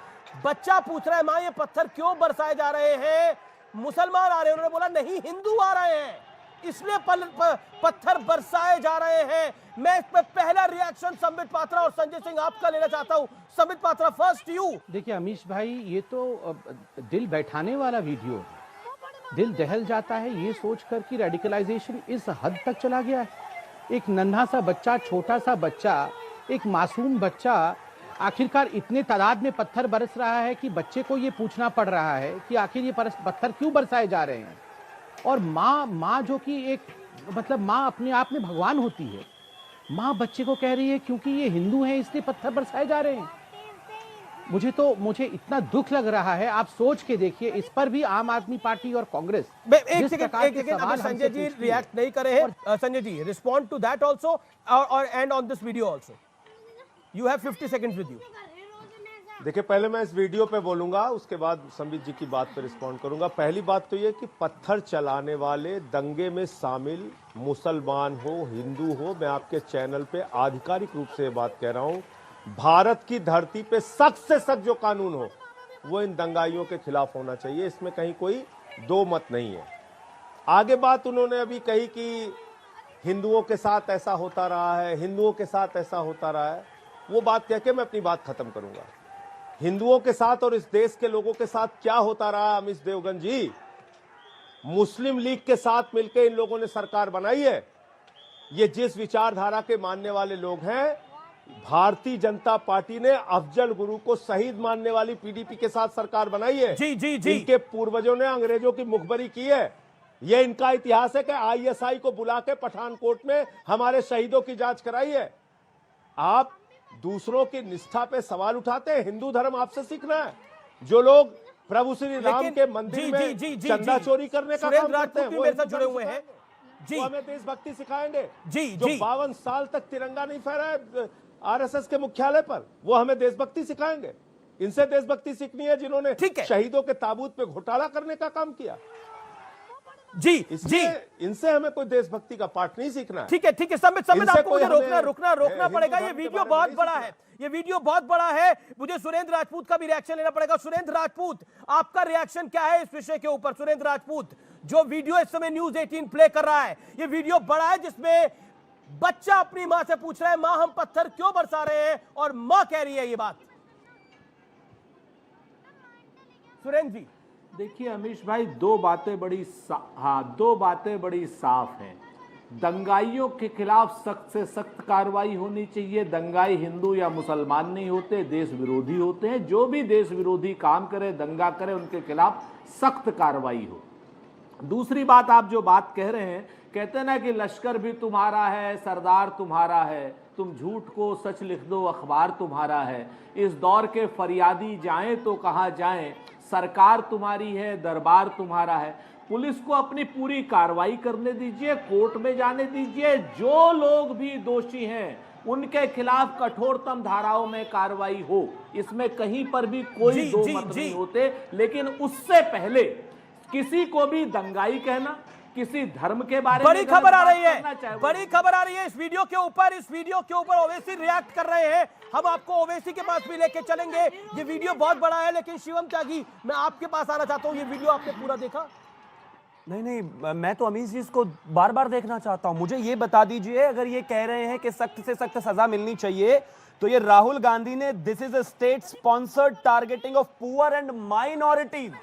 बच्चा पूछ रहा है, माँ ये पत्थर क्यों बरसाए जा रहे हैं? मुसलमान आ रहे हैं। उन्होंने बोला नहीं, हिंदू आ रहे हैं इसलिए पत्थर बरसाए जा रहे हैं। मैं इस पर पहला रिएक्शन संबित पात्रा और संजय सिंह आपका लेना चाहता हूं। Sambit Patra, first you. देखिए अमीश भाई, ये तो दिल बैठाने वाला वीडियो है। दिल दहल जाता है ये सोचकर कि रेडिकलाइजेशन इस हद तक चला गया है। एक नन्हा सा बच्चा, छोटा सा बच्चा, एक मासूम बच्चा आखिरकार इतने तादाद में पत्थर बरस रहा है कि बच्चे को ये पूछना पड़ रहा है कि आखिर ये पत्थर क्यों बरसाए जा रहे हैं। और माँ जो कि एक मतलब माँ अपने आप में भगवान होती है, माँ बच्चे को कह रही है क्योंकि ये हिंदू हैं इसलिए पत्थर बरसाए जा रहे हैं। मुझे इतना दुख लग रहा है। आप सोच के देखिए, इस पर भी आम आदमी पार्टी और कांग्रेस एक सेकंड संजय जी रिएक्ट नहीं करे हैं। Sanjay ji, respond to that also और and on this video also. You have 50 seconds with you. देखिए, पहले मैं इस वीडियो पे बोलूंगा, उसके बाद संबित जी की बात पे रिस्पॉन्ड करूंगा। पहली बात तो ये कि पत्थर चलाने वाले, दंगे में शामिल मुसलमान हो, हिंदू हो, मैं आपके चैनल पे आधिकारिक रूप से बात कह रहा हूं, भारत की धरती पे सख्त से सख्त जो कानून हो वो इन दंगाइयों के खिलाफ होना चाहिए। इसमें कहीं कोई दो मत नहीं है। आगे बात उन्होंने अभी कही कि हिंदुओं के साथ ऐसा होता रहा है, हिंदुओं के साथ ऐसा होता रहा है, वो बात कह के मैं अपनी बात खत्म करूंगा। हिंदुओं के साथ और इस देश के लोगों के साथ क्या होता रहा अमीश देवगन जी? मुस्लिम लीग के साथ मिलकर इन लोगों ने सरकार बनाई है। ये जिस विचारधारा के मानने वाले लोग हैं, भारतीय जनता पार्टी ने अफजल गुरु को शहीद मानने वाली पीडीपी के साथ सरकार बनाई है। जी जी जी, इनके पूर्वजों ने अंग्रेजों की मुखबरी की है। यह इनका इतिहास है कि आईएसआई को बुला के पठानकोट में हमारे शहीदों की जांच कराई है। आप दूसरों की निष्ठा पे सवाल उठाते हैं। हिंदू धर्म आपसे सीखना है। जो लोग प्रभु श्री राम के मंदिर में चंदा चोरी करने का काम करते हैं, वो मेरे साथ जुड़े हुए हैं जी, वो हमें देशभक्ति सिखाएंगे। जी जो 52 साल तक तिरंगा नहीं फहराया आरएसएस के मुख्यालय पर, वो हमें देशभक्ति सिखाएंगे। इनसे देशभक्ति सीखनी है जिन्होंने शहीदों के ताबूत पे घोटाला करने का काम किया। जी जी, इनसे हमें कोई देशभक्ति का पाठ नहीं सीखना है। ठीक है संबित आपको मुझे रोकना पड़ेगा। ये वीडियो बहुत बड़ा है, ये वीडियो बहुत बड़ा है। मुझे सुरेंद्र राजपूत का भी रिएक्शन लेना पड़ेगा। सुरेंद्र राजपूत, आपका रिएक्शन क्या है इस विषय के ऊपर? सुरेंद्र राजपूत, जो वीडियो इस समय न्यूज 18 प्ले कर रहा है, ये वीडियो बड़ा है जिसमें बच्चा अपनी मां से पूछ रहा है, मां हम पत्थर क्यों बरसा रहे हैं, और मां कह रही है ये बात। सुरेंद्र जी, देखिए अमीश भाई, दो बातें बड़ी साफ हैं। दंगाइयों के खिलाफ सख्त से सख्त कार्रवाई होनी चाहिए। दंगाई हिंदू या मुसलमान नहीं होते, देश विरोधी होते हैं। जो भी देश विरोधी काम करे, दंगा करे, उनके खिलाफ सख्त कार्रवाई हो। दूसरी बात, आप जो बात कह रहे हैं, कहते हैं ना कि लश्कर भी तुम्हारा है, सरदार तुम्हारा है, तुम झूठ को सच लिख दो, अखबार तुम्हारा है। इस दौर के फरियादी जाएं तो कहाँ जाएं, सरकार तुम्हारी है, दरबार तुम्हारा है। पुलिस को अपनी पूरी कार्रवाई करने दीजिए, कोर्ट में जाने दीजिए। जो लोग भी दोषी हैं उनके खिलाफ कठोरतम धाराओं में कार्रवाई हो, इसमें कहीं पर भी कोई दो मत नहीं होते। लेकिन उससे पहले किसी को भी दंगाई कहना, किसी धर्म के बारे बड़ी में खबर आ बात रही करना है, चाहे वो- बड़ी खबर आ रही है इस वीडियो के ऊपर ओवैसी रिएक्ट कर रहे हैं। हम आपको ओवैसी के पास भी लेके चलेंगे। ये वीडियो बहुत बड़ा है, लेकिन शिवम त्यागी, मैं आपके पास आना चाहता हूं। ये वीडियो आपने पूरा देखा? नहीं, मैं तो अमीश जी इसको बार बार देखना चाहता हूं। मुझे ये बता दीजिए, अगर ये कह रहे हैं कि सख्त से सख्त सजा मिलनी चाहिए, तो ये राहुल गांधी ने this is a state sponsored targeting of poor and minorities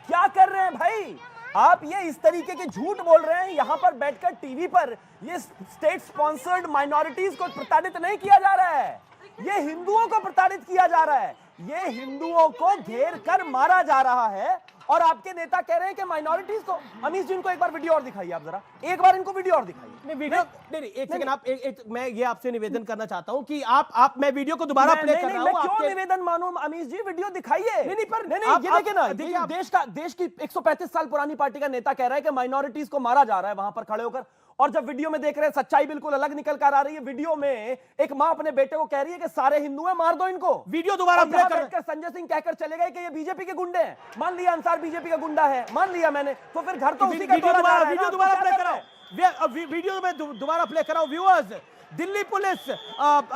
क्या कर रहे हैं भाई आप? ये इस तरीके के झूठ बोल रहे हैं यहां पर बैठकर टीवी पर। ये स्टेट स्पॉन्सर्ड माइनॉरिटीज को प्रताड़ित नहीं किया जा रहा है, ये हिंदुओं को प्रताड़ित किया जा रहा है। ये हिंदुओं को घेर कर मारा जा रहा है और आपके नेता कह रहे हैं कि माइनॉरिटीज को। अमीश जी, इनको एक बार वीडियो और दिखाइए, आप जरा एक बार इनको वीडियो और दिखाइए। नहीं वीडियो नहीं, एक सेकंड आप मैं ये आपसे निवेदन करना चाहता हूं कि आप मैं वीडियो को दोबारा प्ले कर रहा हूं। मैं क्यों निवेदन मानूं? अमीश जी वीडियो दिखाइए। नहीं पर ये देखिए ना, देश की 135 साल पुरानी पार्टी का नेता कह रहा है कि माइनॉरिटीज को मारा जा रहा है वहां पर खड़े होकर, और जब वीडियो में देख रहे हैं सच्चाई बिल्कुल अलग निकल कर आ रही है। वीडियो में एक मां अपने बेटे को कह रही है कि सारे हिंदू हैं, मार दो इनको। वीडियो दोबारा प्ले कर। संजय सिंह कहकर चले गए कि ये बीजेपी के गुंडे हैं। मान लिया अंसार बीजेपी का गुंडा है, मान लिया मैंने, तो फिर घर तो उसी का वीडियो दोबारा प्ले कराओ। वीडियो में दोबारा प्ले कराओ। व्यूअर्स, दिल्ली पुलिस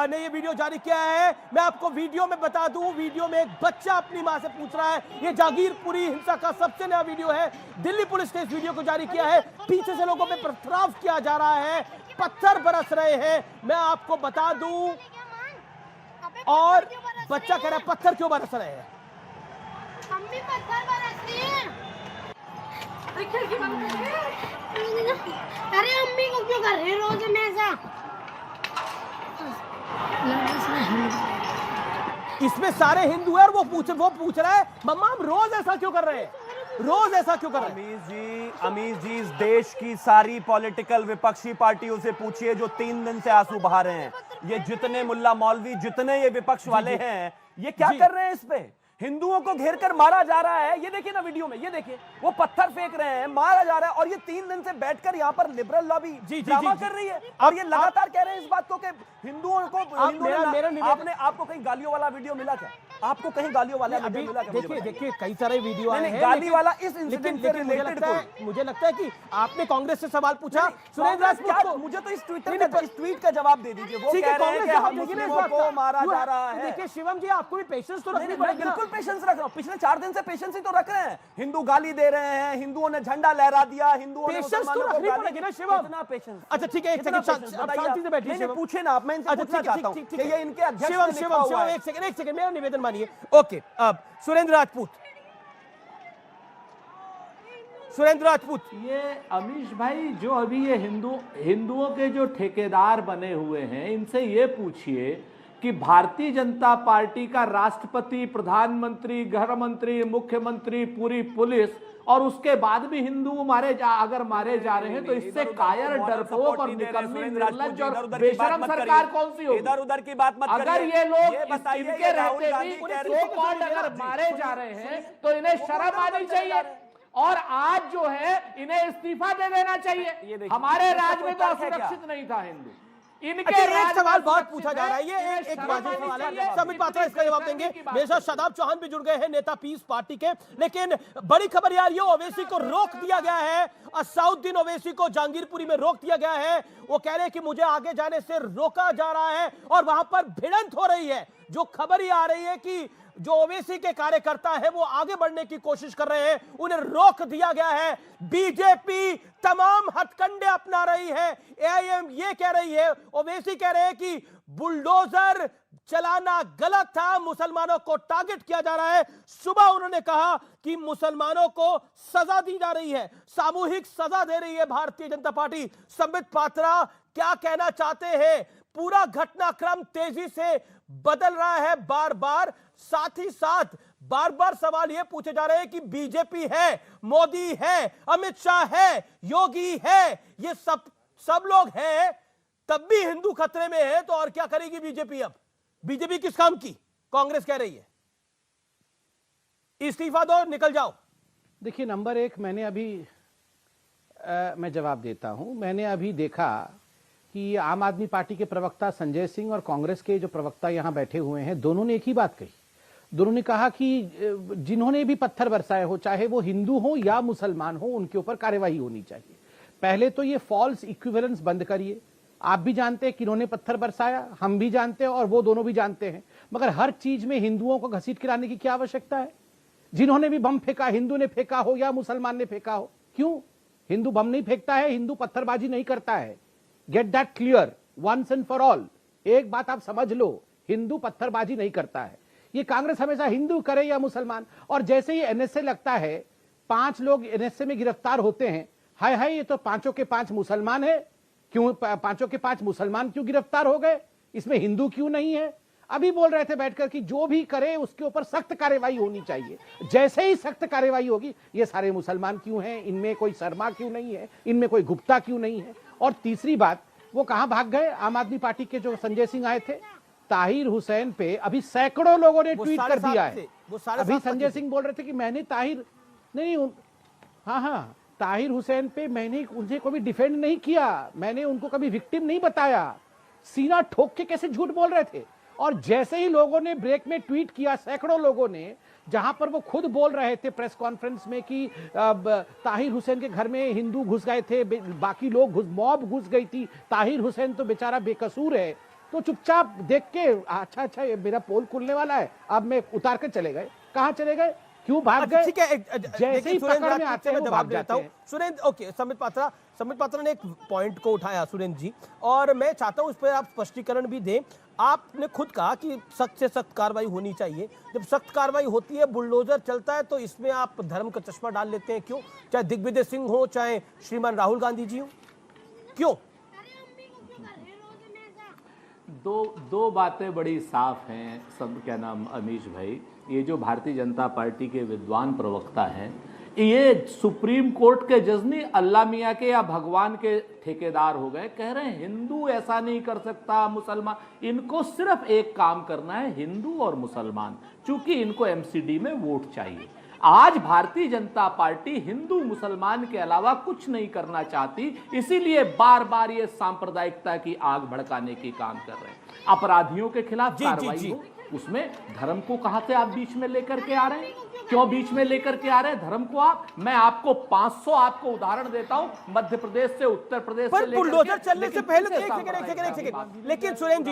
ने ये वीडियो जारी किया है। मैं आपको वीडियो में बता दूं, वीडियो में एक बच्चा अपनी मां से पूछ रहा है। ये जागीरपुरी हिंसा का सबसे नया वीडियो है। दिल्ली पुलिस ने इस वीडियो को जारी किया है। पीछे से लोगों पे पथराव किया जा रहा है, पत्थर बरस रहे हैं, मैं आपको बता दूं। और बच्चा कह रहा है पत्थर क्यों बरस रहे हैं? मम्मी पत्थर बरस रही है। अरे अम्मी को क्यों कर रहे हैं रोज में ऐसा? इसमें सारे हिंदू है और वो पूछ रहा है मम्मा हम रोज ऐसा क्यों कर रहे हैं, रोज ऐसा क्यों कर रहे हैं? अमीश जी, इस देश की सारी पॉलिटिकल विपक्षी पार्टियों से पूछिए जो 3 दिन से आंसू बहा रहे हैं। ये जितने मुल्ला मौलवी, जितने ये विपक्ष वाले हैं, ये क्या कर रहे हैं? इस पे हिंदुओं को घेर कर मारा जा रहा है। ये देखिए ना वीडियो में, ये देखिए वो पत्थर फेंक रहे हैं, मारा जा रहा है। और ये 3 दिन से बैठकर यहाँ पर लिबरल लॉबी ड्रामा कर रही है। और ये लगातार कह रहे हैं इस बात को कि हिंदुओं को आपने आपको कहीं गालियों वाला वीडियो मिला क्या? आपको कहीं गालियों वाला वीडियो मिला क्या? देखिए कई सारे वीडियो आए हैं, गाली वाला इस इंसिडेंट से रिलेटेड मुझे लगता है कि आपने कांग्रेस से सवाल पूछा। सुरेंद्र राजपूत को मुझे तो इस ट्वीट का जवाब दे दीजिए। वो कह रहे हैं कि हम मुस्लिमों को मारा जा रहा है। देखिए शिवम जी, आपको भी पेशेंस तो रखनी पड़ेगी। बिल्कुल पेशेंस रख रहा हूं, पिछले 4 दिन से पेशेंस ही तो रख रहे हैं। हिंदू गाली दे रहे हैं, हिंदुओं ने झंडा लहरा दिया, हिंदुओं ने मुसलमानों को गाली दी। कितना पेशेंस? अच्छा ठीक है, एक सेकंड शांति से बैठिए। नहीं पूछे ना आप, मैं इनसे पूछना चाहता हूं कि ये इनके अध्यक्ष शिवम एक सेकंड मेरा निवेदन मानिए। ओके, अब सुरेंद्र राजपूत, ये अमीश भाई, जो अभी ये हिंदुओं के जो ठेकेदार बने हुए हैं, इनसे ये पूछिए कि भारतीय जनता पार्टी का राष्ट्रपति, प्रधानमंत्री, गृह मंत्री, मुख्यमंत्री, पूरी पुलिस, और उसके बाद भी हिंदू अगर मारे जा रहे हैं तो इससे कायर, डरपोक और निकम्मी, निर्लज्ज और बेशरम सरकार कौन सी होगी? इधर उधर की बात मत करिए। अगर ये लोग इनके रहते भी अगर मारे जा रहे हैं तो इन्हें शर्म आनी चाहिए, और आज जो है इन्हें इस्तीफा दे देना चाहिए। हमारे राज्य में तो असुरक्षित नहीं था हिंदू। इनके एक सवाल बहुत पूछा जा रहा है, ये एक वाजिब सवाल है, समित पात्रा इसका जवाब देंगे। मेरे साथ शादाब चौहान भी जुड़ गए हैं, नेता पीस पार्टी के। लेकिन बड़ी खबर यार, ये ओवैसी को रोक दिया गया है। असाउद्दीन ओवैसी को जहांगीरपुरी में रोक दिया गया है। वो कह रहे हैं कि मुझे आगे जाने से रोका जा रहा है और वहां पर भिड़ंत हो रही है। जो खबर ये आ रही है कि जो ओवैसी के कार्यकर्ता है वो आगे बढ़ने की कोशिश कर रहे हैं, उन्हें रोक दिया गया है। बीजेपी तमाम हथकंडे अपना रही है। एआईएम ये कह रही है, ओवैसी कह रहे हैं कि बुलडोजर चलाना गलत था, मुसलमानों को टारगेट किया जा रहा है। सुबह उन्होंने कहा कि मुसलमानों को सजा दी जा रही है, सामूहिक सजा दे रही है भारतीय जनता पार्टी। संबित पात्रा क्या कहना चाहते हैं? पूरा घटनाक्रम तेजी से बदल रहा है बार बार, साथ ही साथ बार बार सवाल यह पूछे जा रहे हैं कि बीजेपी है, मोदी है, अमित शाह है, योगी है, ये सब लोग हैं, तब भी हिंदू खतरे में है। तो और क्या करेगी बीजेपी? अब बीजेपी किस काम की? कांग्रेस कह रही है इस्तीफा दो, निकल जाओ। देखिए, नंबर 1, मैंने अभी मैं जवाब देता हूं। मैंने अभी देखा कि आम आदमी पार्टी के प्रवक्ता संजय सिंह और कांग्रेस के जो प्रवक्ता यहां बैठे हुए हैं, दोनों ने एक ही बात कही। दोनों ने कहा कि जिन्होंने भी पत्थर बरसाए हो, चाहे वो हिंदू हो या मुसलमान हो, उनके ऊपर कार्यवाही होनी चाहिए। पहले तो ये फॉल्स इक्विवेलेंस बंद करिए। आप भी जानते हैं कि इन्होंने पत्थर बरसाया, हम भी जानते हैं और वो दोनों भी जानते हैं, मगर हर चीज में हिंदुओं को घसीट के लाने की क्या आवश्यकता है? जिन्होंने भी बम फेंका, हिंदू ने फेंका हो या मुसलमान ने फेंका हो, क्यों? हिंदू बम नहीं फेंकता है, हिंदू पत्थरबाजी नहीं करता है। Get that clear once and for all. एक बात आप समझ लो, हिंदू पत्थरबाजी नहीं करता है। ये कांग्रेस हमेशा हिंदू करे या मुसलमान, और जैसे ही एनएसए लगता है, 5 लोग एनएसए में गिरफ्तार होते हैं, हाय हाय ये तो 5 के 5 मुसलमान है, क्यों 5 के 5 मुसलमान क्यों गिरफ्तार हो गए, इसमें हिंदू क्यों नहीं है? अभी बोल रहे थे बैठकर कि जो भी करे उसके ऊपर सख्त कार्रवाई होनी चाहिए। जैसे ही सख्त कार्रवाई होगी, ये सारे मुसलमान क्यों हैं, इनमें कोई शर्मा क्यों नहीं है, इनमें कोई गुप्ता क्यों नहीं है? और तीसरी बात, वो कहां भाग गए? आम आदमी पार्टी के जो संजय सिंह आए थे, ताहिर हुसैन पे अभी सैकड़ों लोगों ने ट्वीट कर दिया है। अभी संजय सिंह बोल रहे थे कि मैंने ताहिर नहीं, हाँ, ताहिर हुसैन पे मैंने उन्हें कभी डिफेंड नहीं किया, मैंने उनको कभी विक्टिम नहीं बताया। सीना ठोक के कैसे झूठ बोल रहे थे। और जैसे ही लोगों ने ब्रेक में ट्वीट किया, सैकड़ों लोगों ने, जहां पर वो खुद बोल रहे थे प्रेस कॉन्फ्रेंस में कि ताहिर हुसैन के घर में हिंदू घुस गए थे, बाकी लोग मॉब घुस गई थी, ताहिर हुसैन तो बेचारा बेकसूर है, तो चुपचाप देख के अच्छा ये मेरा पोल खुलने वाला है, अब मैं उतार कर चले गए। कहां चले गए, क्यों भाग गए? ठीक है, जैसे ही पकड़ में आते हैं जवाब देता हूं। सुरेंद्र, ओके, संबित पात्रा ने एक पॉइंट को उठाया सुरेंद्र जी, और मैं चाहता हूं उस पर आप स्पष्टीकरण भी दें। आपने खुद कहा कि सख्त से सख्त कार्रवाई होनी चाहिए। जब सख्त कार्रवाई होती है, बुलडोजर चलता है, तो इसमें आप धर्म का चश्मा डाल लेते हैं, क्यों? चाहे दिग्विजय सिंह हो, चाहे श्रीमान राहुल गांधी जी हो, क्यों? दो बातें बड़ी साफ हैं सब, क्या नाम अमीश भाई, ये जो भारतीय जनता पार्टी के विद्वान प्रवक्ता हैं, ये सुप्रीम कोर्ट के जज नहीं, अल्लाह मियाँ के या भगवान के ठेकेदार हो गए। कह रहे हैं हिंदू ऐसा नहीं कर सकता, मुसलमान। इनको सिर्फ एक काम करना है, हिंदू और मुसलमान, चूंकि इनको एमसीडी में वोट चाहिए। आज भारतीय जनता पार्टी हिंदू मुसलमान के अलावा कुछ नहीं करना चाहती, इसीलिए बार बार ये सांप्रदायिकता की आग भड़काने की काम कर रहे हैं। अपराधियों के खिलाफ कार्रवाई हो, उसमें धर्म को कहां से आप बीच में लेकर के आ रहे हैं? क्यों बीच में लेकर के आ रहे हैं धर्म को आप? मैं आपको 500 आपको उदाहरण देता हूं, मध्य प्रदेश से, उत्तर प्रदेश से, बुलडोजर चलने से पहले, एक सेकंड, लेकिन सुरेंद्र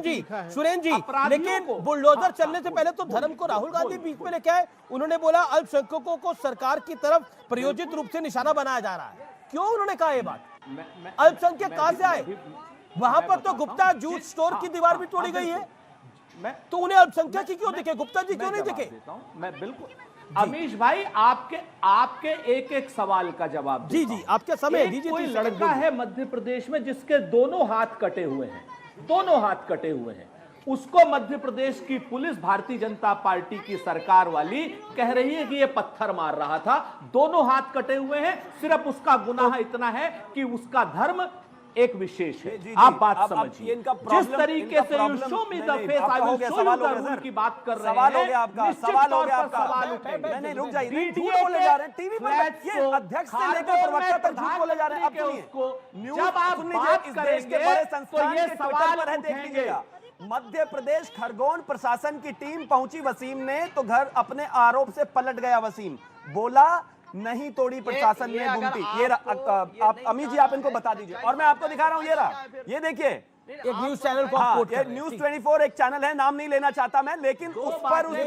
जी, लेकिन बुलडोजर चलने से पहले तो धर्म को राहुल गांधी बीच में लेके आए। उन्होंने बोला अल्पसंख्यकों को सरकार की तरफ प्रायोजित रूप से निशाना बनाया जा रहा है। क्यों उन्होंने कहा ये बात? अल्पसंख्यक कहां से आए? वहां पर तो गुप्ता जूस स्टोर की दीवार भी तोड़ी गई है, तो उन्हें अल्पसंख्यक ही क्यों दिखे? गुप्ता जी क्यों नहीं दिखे? मैं बिल्कुल अमीश भाई, आपके एक एक सवाल का जवाब जी आपके समय दीजिए। कोई लड़का है मध्य प्रदेश में जिसके दोनों हाथ कटे हुए हैं, दोनों हाथ कटे हुए हैं, उसको मध्य प्रदेश की पुलिस, भारतीय जनता पार्टी की सरकार वाली कह रही है कि ये पत्थर मार रहा था, दोनों हाथ कटे हुए हैं, सिर्फ उसका गुनाह इतना है कि उसका धर्म एक विशेष है। आप बात समझिए, जिस तरीके से you show me the face I will show you the rule की बात कर रहे हैं। सवाल हो गया आपका, सवाल हो गया आपका। नहीं रुक जाइए, झूठ बोले जा रहे हैं टीवी पर, ये अध्यक्ष से लेकर प्रवक्ता तक झूठ बोले जा रहे हैं। अब जब आप बात करेंगे बड़े संस्थान ये के सवाल पर है, देख लीजिएगा। मध्य प्रदेश खरगोन प्रशासन की टीम पहुंची वसीम ने, तो घर अपने आरोप से पलट गया वसीम, बोला नहीं तोड़ी प्रशासन ने गुमटी। ये आप अमीश जी आप इनको बता दीजिए, और मैं आपको दिखा रहा हूं, ये रहा, ये देखिए, एक न्यूज चैनल को ये न्यूज 24 एक चैनल है, नाम नहीं लेना चाहता मैं, लेकिन उस पर उस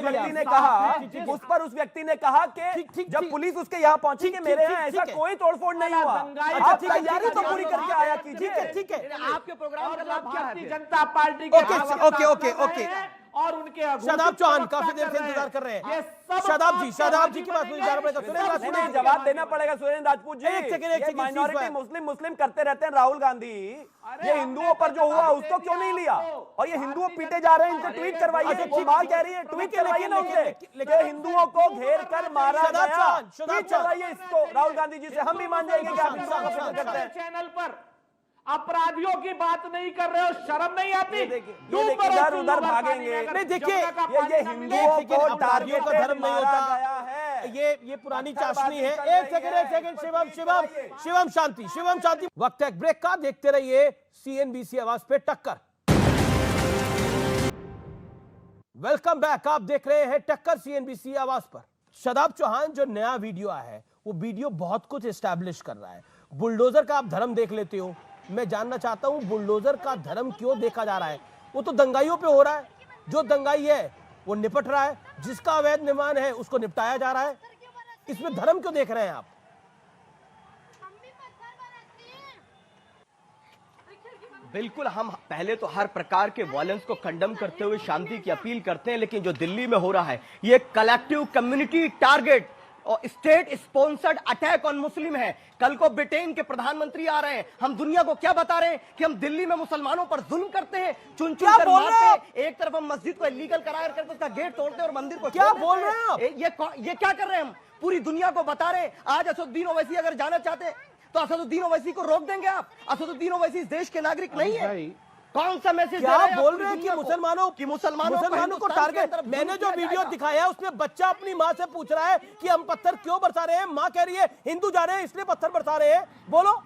व्यक्ति ने कहा कि जब पुलिस उसके यहाँ पहुंची कि मेरे यहाँ ऐसा कोई तोड़फोड़ नहीं हुआ, आप तैयारी तो पूरी करके आया कीजिए। ठीक है, आपके प्रोग्राम का भारतीय जनता पार्टी के ओके और उनके शादाब चौहान काफी देर से इंतजार कर रहे हैं। शादाब जी की बात सुनिए, जवाब देना पड़ेगा सुरेंद्र राजपूत जी। एक सेकंड, माइनॉरिटी मुस्लिम करते रहते हैं राहुल गांधी, ये हिंदुओं पर जो हुआ उसको क्यों नहीं लिया? और ये हिंदुओं पीटे जा रहे हैं, इनको ट्वीट करवाइए। बात कह रही है, ट्वीट करवाइए ना उनसे, लेकिन हिंदुओं को घेर कर मारा गया, ट्वीट करवाइए इसको राहुल गांधी जी से, हम भी मान जाएंगे कि आप हिंदुओं का पीछा करते हैं। चैनल पर अपराधियों की बात नहीं कर रहे हो, शर्म नहीं आती? इधर उधर भागेंगे। नहीं देखिए, ये हिंदुओं को टारगेट का धर्म नहीं होता गया है, ये पुरानी चाशनी है। एक सेकंड शिवम शांति। वक्त है ब्रेक का, देखते रहिए CNBC आवाज पे टक्कर। Welcome back. आप देख रहे हैं टक्कर सीएनबीसी आवाज पर। शादाब चौहान जो नया वीडियो आया है वो वीडियो बहुत कुछ एस्टैब्लिश कर रहा है। बुलडोजर का आप धर्म देख लेते हो, मैं जानना चाहता हूं बुलडोजर का धर्म क्यों देखा जा रहा है? वो तो दंगाइयों पे हो रहा है, जो दंगाई है वो निपट रहा है, जिसका अवैध निर्माण है उसको निपटाया जा रहा है। इसमें धर्म क्यों देख रहे हैं आप? बिल्कुल, हम पहले तो हर प्रकार के वायलेंस को कंडम करते हुए शांति की अपील करते हैं, लेकिन जो दिल्ली में हो रहा है ये कलेक्टिव कम्युनिटी टारगेट और स्टेट स्पॉन्सर्ड अटैक ऑन मुस्लिम है। कल को ब्रिटेन के प्रधानमंत्री आ रहे हैं, हम दुनिया को क्या बता रहे हैं कि हम दिल्ली में मुसलमानों पर जुल्म करते हैं, चुन चुन कर मारते हैं। एक तरफ हम मस्जिद को इलीगल करार करके उसका गेट तोड़ते हैं और मंदिर को क्या बोल रहे हैं आप? ये क्या कर रहे हैं? हम पूरी दुनिया को बता रहे हैं। आज असदुद्दीन ओवैसी अगर जाना चाहते हैं तो असदुद्दीन ओवैसी को रोक देंगे आप? असदुद्दीन ओवैसी इस देश के नागरिक नहीं है। कौन सा मैसेज क्या बोल रहे हैं कि मुसलमानों को टारगेट? मैंने जो वीडियो दिखाया है उसमें बच्चा अपनी माँ से पूछ रहा है कि हम पत्थर क्यों बरसा रहे हैं, माँ कह रही है हिंदू जा रहे हैं इसलिए पत्थर बरसा रहे हैं। बोलो।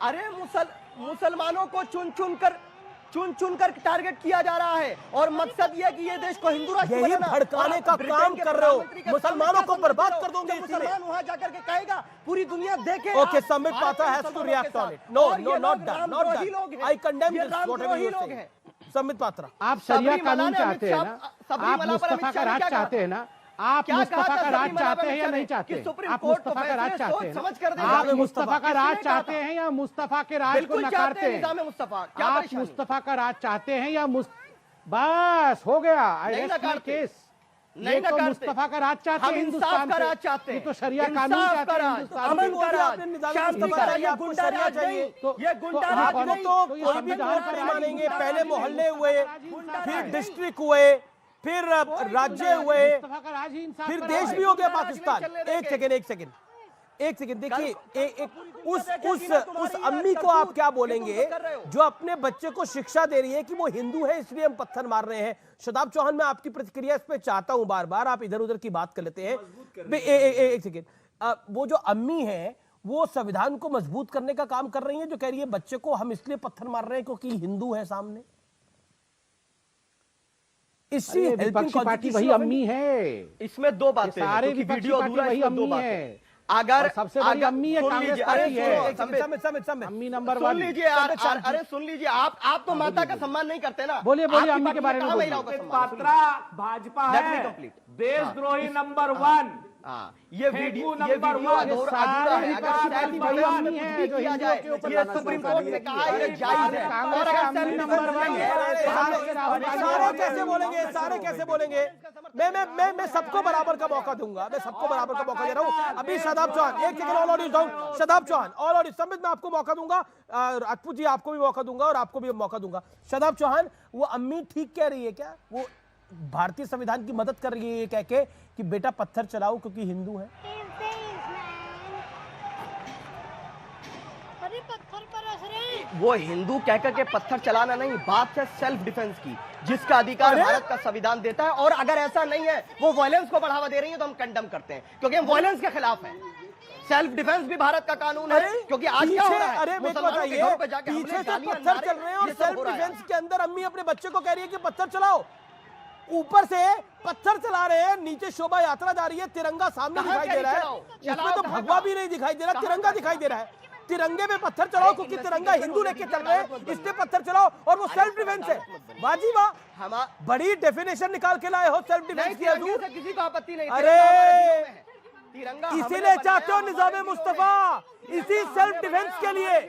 अरे मुसलमानों को चुन चुन कर टारगेट किया जा रहा है और मकसद यह कि ये देश को हिंदू राष्ट्र यही भड़काने का काम कर रहे हो, मुसलमानों को बर्बाद कर दोगे। मुसलमान वहां जाकर के कहेगा पूरी दुनिया देखे। Okay, Sambit Patra has to react on it. No, not done. I condemn this whatever you are saying. Sambit Patra, आप शरिया कानून चाहते हैं ना? आप मुस्तफा का राज चाहते हैं ना? आप मुस्तफा का राज चाहते हैं या नहीं चाहते? आप मुस्तफा का राज चाहते हैं? आप मुस्तफा का राज चाहते हैं या मुस्तफा के राज को नकारते हैं? आप मुस्तफा का राज चाहते हैं या बस हो गया। आई रेस्ट माय केस। ये तो मुस्तफा का राज चाहते हैं हिंदुस्तान में, ये तो शरिया कानून चाहते हैं हिंदुस्तान में। अमन का राज, आपको शरिया चाहिए तो आप तो कोई भी कोर्ट नहीं मानेंगे। पहले मोहल्ले हुए, फिर डिस्ट्रिक्ट हुए, फिर राज्य हुए, फिर देश भी हो गया पाकिस्तान। एक सेकंड देखिए, उस अम्मी को आप क्या बोलेंगे जो अपने बच्चे को शिक्षा दे रही है कि वो हिंदू है इसलिए हम पत्थर मार रहे हैं? शादाब चौहान, मैं आपकी प्रतिक्रिया इस पे चाहता हूं। बार बार आप इधर उधर की बात कर लेते हैं। एक सेकंड, वो जो अम्मी है वो संविधान को मजबूत करने का काम कर रही है, जो कह रही है बच्चे को हम इसलिए पत्थर मार रहे हैं क्योंकि हिंदू है सामने। इसी विपक्षी पार्टी वही अम्मी है। इसमें दो बातें, सारे विपक्षी पार्टी वही अम्मी है। अगर सबसे बड़ी अम्मी है कांग्रेस पार्टी है। अम्मी नंबर 1। सुन लीजिए, अरे सुन लीजिए, आप तो माता का सम्मान नहीं करते ना। बोलिए अम्मी के बारे में बोलिए। पात्रा भाजपा है देशद्रोही नंबर 1। ये वीडियो नंबर 1 ये सुप्रीम कोर्ट ने कहा ये जायज है। और अगर नंबर 1 सारे कैसे बोलेंगे? मैं सबको बराबर का मौका दूंगा, मैं सबको बराबर का मौका दे रहा हूं। अभी शादाब चौहान, एक second, all audience down. Shadab Chauhan, all audience, Sambit मैं आपको मौका दूंगा, राजपूत जी आपको भी मौका दूंगा और आपको भी मौका दूंगा। शादाब चौहान, वो अम्मी ठीक कह रही है क्या? वो भारतीय संविधान की मदद कर रही है ये कह के कि बेटा पत्थर चलाओ क्योंकि हिंदू है? वो हिंदू कहकर के पत्थर चलाना नहीं, बात है सेल्फ डिफेंस की, जिसका अधिकार भारत का संविधान देता है। और अगर ऐसा नहीं है, वो वायलेंस को बढ़ावा दे रही है, तो हम कंडम करते हैं क्योंकि हम वायलेंस के खिलाफ हैं। सेल्फ डिफेंस भी भारत का कानून है, क्योंकि आज क्या हो रहा है, अरे मुसलमानों के घरों पे जाके पीछे से पत्थर चल रहे हैं और सेल्फ डिफेंस के अंदर अम्मी अपने बच्चे को कह रही है कि पत्थर चलाओ। ऊपर से पत्थर चला रहे हैं, नीचे शोभा यात्रा जा रही है, तिरंगा सामने दिखाई दे रहा है, उसमें तो भगवा भी नहीं दिखाई दे रहा, तिरंगा दिखाई दे रहा है। तिरंगे में पत्थर चलाओ क्योंकि तिरंगा हिंदू लेके चल रहे हैं, इसलिए पत्थर चलाओ, और वो सेल्फ डिफेंस है। बाजी वाह, बड़ी डेफिनेशन निकाल के लाए हो सेल्फ डिफेंस की। किसी को आपत्ति नहीं। अरे इसीलिए चाहते हो निजाम मुस्तफा, इसी सेल्फ डिफेंस के लिए।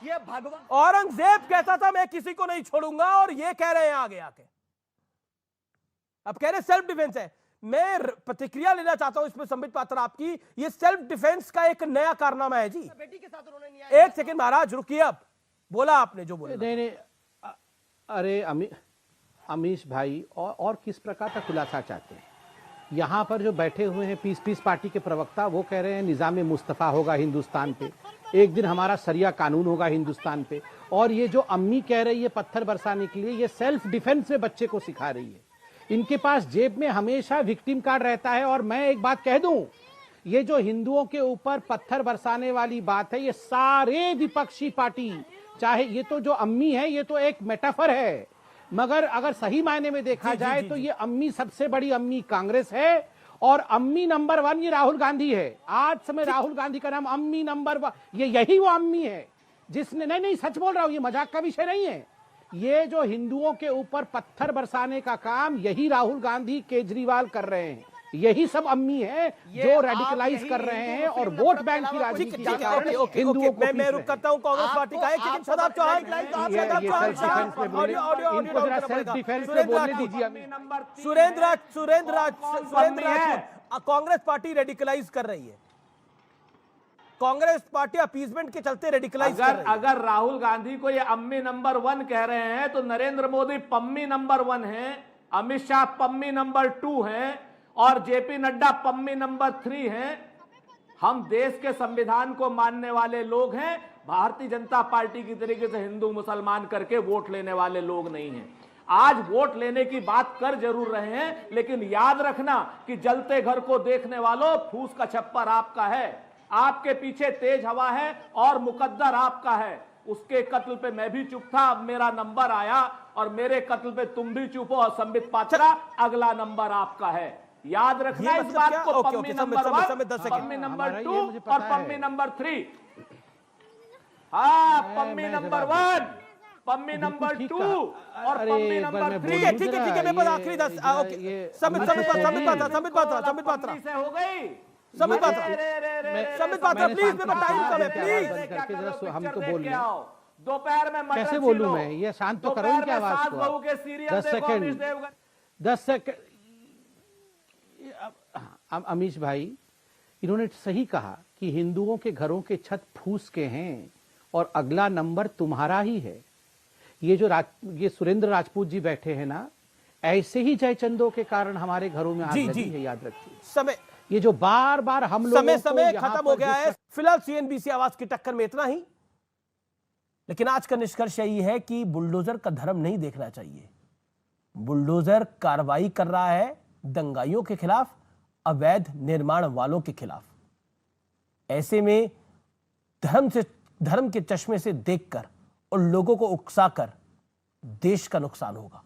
ये भगवान औरंगजेब कहता था मैं किसी को नहीं छोड़ूंगा, और ये कह रहे हैं आगे आके, अब कह रहे सेल्फ डिफेंस है। मैं प्रतिक्रिया लेना चाहता हूं इसमें संबित पात्रा आपकी। ये सेल्फ डिफेंस का एक नया कारनामा है जी। बेटी के साथ उन्होंने एक सेकंड महाराज रुकिए, अब बोला आपने जो बोला। नहीं, अरे अमीश भाई, और किस प्रकार का खुलासा चाहते हैं? यहाँ पर जो बैठे हुए हैं पीस पार्टी के प्रवक्ता, वो कह रहे हैं निजाम मुस्तफा होगा हिंदुस्तान पे, एक दिन हमारा शरिया कानून होगा हिंदुस्तान पे। और ये जो अम्मी कह रही है पत्थर बरसाने के लिए, ये सेल्फ डिफेंस में बच्चे को सिखा रही है। इनके पास जेब में हमेशा विक्टिम कार्ड रहता है। और मैं एक बात कह दूं, ये जो हिंदुओं के ऊपर पत्थर बरसाने वाली बात है, ये सारे विपक्षी पार्टी, चाहे ये तो जो अम्मी है ये तो एक मेटाफर है, मगर अगर सही मायने में देखा जाए तो ये अम्मी सबसे बड़ी अम्मी कांग्रेस है और अम्मी नंबर 1 ये राहुल गांधी है। आज समय राहुल गांधी का नाम अम्मी नंबर 1, ये यही वो अम्मी है जिसने, नहीं सच बोल रहा हूं, ये मजाक का विषय नहीं है, ये जो हिंदुओं के ऊपर पत्थर बरसाने का काम यही राहुल गांधी केजरीवाल कर रहे हैं, यही सब अम्मी है जो रेडिकलाइज कर रहे हैं और वोट बैंक की राजनीति के कारण हिंदुओं को। मैं रुक करता हूं, कांग्रेस पार्टी का है लेकिन शादाब चौहान सेल्फ डिफेंस पे बोलने दीजिए। सुरेंद्र कांग्रेस पार्टी रेडिकलाइज कर रही है, कांग्रेस पार्टी अपीजमेंट के चलते रेडिकलाइज कर रही है। अगर राहुल गांधी को ये अम्मी नंबर 1 कह रहे हैं तो नरेंद्र मोदी पम्मी नंबर 1 है, अमित शाह पम्मी नंबर 2 है और जेपी नड्डा पम्मी नंबर 3 हैं। हम देश के संविधान को मानने वाले लोग हैं, भारतीय जनता पार्टी की तरीके से हिंदू मुसलमान करके वोट लेने वाले लोग नहीं हैं। आज वोट लेने की बात कर जरूर रहे हैं, लेकिन याद रखना कि जलते घर को देखने वालों, फूस का छप्पर आपका है, आपके पीछे तेज हवा है और मुकद्दर आपका है। उसके कत्ल पे मैं भी चुप था, अब मेरा नंबर आया और मेरे कत्ल पे तुम भी चुप हो और संबित पात्रा अगला नंबर आपका है। याद रखना इस बात को, पम्मी नंबर 1, पम्मी नंबर 2 और पम्मी नंबर 3। हाँ, पम्मी नंबर 1, पम्मी नंबर 2 और पम्मी नंबर 3। ठीक है मेरे पास आखिरी 10 संबित पात्रा से हो गई। संबित पात्रा प्लीज, मेरे पास टाइम कम है, प्लीज हम तो बोल रहे हैं। दोपहर में कैसे बोलूं मैं, ये शांत तो करो इनकी आवाज को। 10 सेकंड। अमीश भाई, इन्होंने सही कहा कि हिंदुओं के घरों के छत फूस के हैं और अगला नंबर तुम्हारा ही है। ये जो ये सुरेंद्र राजपूत जी बैठे हैं ना, ऐसे ही जयचंदों के कारण हमारे घरों में आग लगी है, याद रखिए। समय ये जो बार बार हम लोग समय खत्म हो गया है। फिलहाल सीएनबीसी आवाज की टक्कर में इतना ही, लेकिन आज का निष्कर्ष यही है कि बुलडोजर का धर्म नहीं देखना चाहिए। बुलडोजर कार्रवाई कर रहा है दंगाइयों के खिलाफ, अवैध निर्माण वालों के खिलाफ। ऐसे में धर्म के चश्मे से देखकर और लोगों को उकसाकर देश का नुकसान होगा,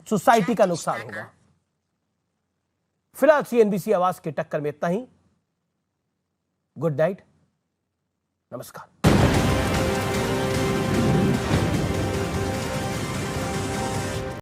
सोसाइटी का नुकसान होगा। फिलहाल सीएनबीसी आवाज के टक्कर में इतना ही। गुड नाइट, नमस्कार।